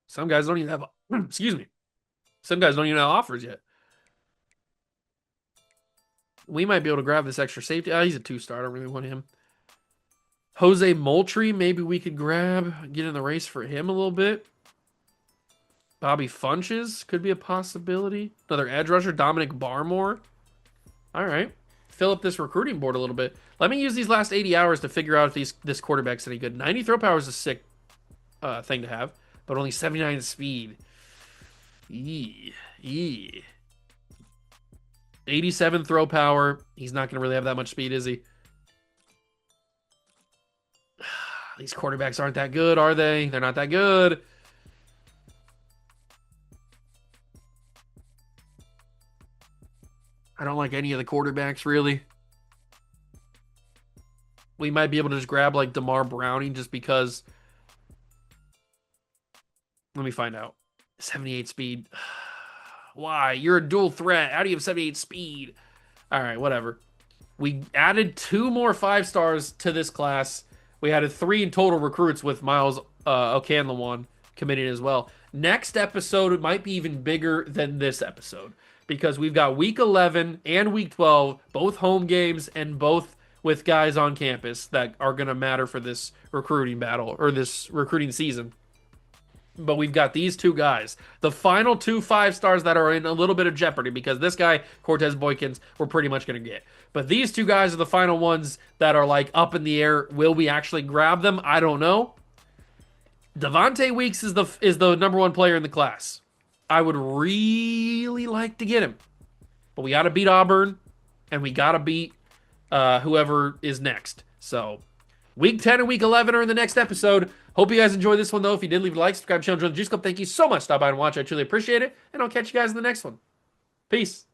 Some guys don't even have, excuse me. Some guys don't even have offers yet. We might be able to grab this extra safety. He's a 2-star. I don't really want him. Jose Moultrie, maybe we could grab, get in the race for him a little bit. Bobby Funches could be a possibility. Another edge rusher, Dominic Barmore. All right. Fill up this recruiting board a little bit. Let me use these last 80 hours to figure out if this quarterback's any good. 90 throw power is a sick thing to have, but only 79 speed. 87 throw power. He's not going to really have that much speed, is he? These quarterbacks aren't that good, are they? They're not that good. I don't like any of the quarterbacks, really. We might be able to just grab, like, DeMar Browning just because. Let me find out. 78 speed. Why? You're a dual threat. How do you have 78 speed? All right, whatever. We added 2 more 5-stars to this class. We added 3 in total recruits with Miles O'Canlawan committing as well. Next episode might be even bigger than this episode because we've got week 11 and week 12, both home games and both with guys on campus that are going to matter for this recruiting battle or this recruiting season. But we've got these 2 guys, the final 2 5-stars that are in a little bit of jeopardy because this guy, Cortez Boykins, we're pretty much going to get. But these 2 guys are the final ones that are like up in the air. Will we actually grab them? I don't know. Devontae Weeks is the number 1 player in the class. I would really like to get him. But we got to beat Auburn, and we got to beat whoever is next. So week 10 and week 11 are in the next episode. Hope you guys enjoyed this one, though. If you did, leave a like, subscribe, channel, join the Juice Club. Thank you so much. Stop by and watch. I truly appreciate it. And I'll catch you guys in the next one. Peace.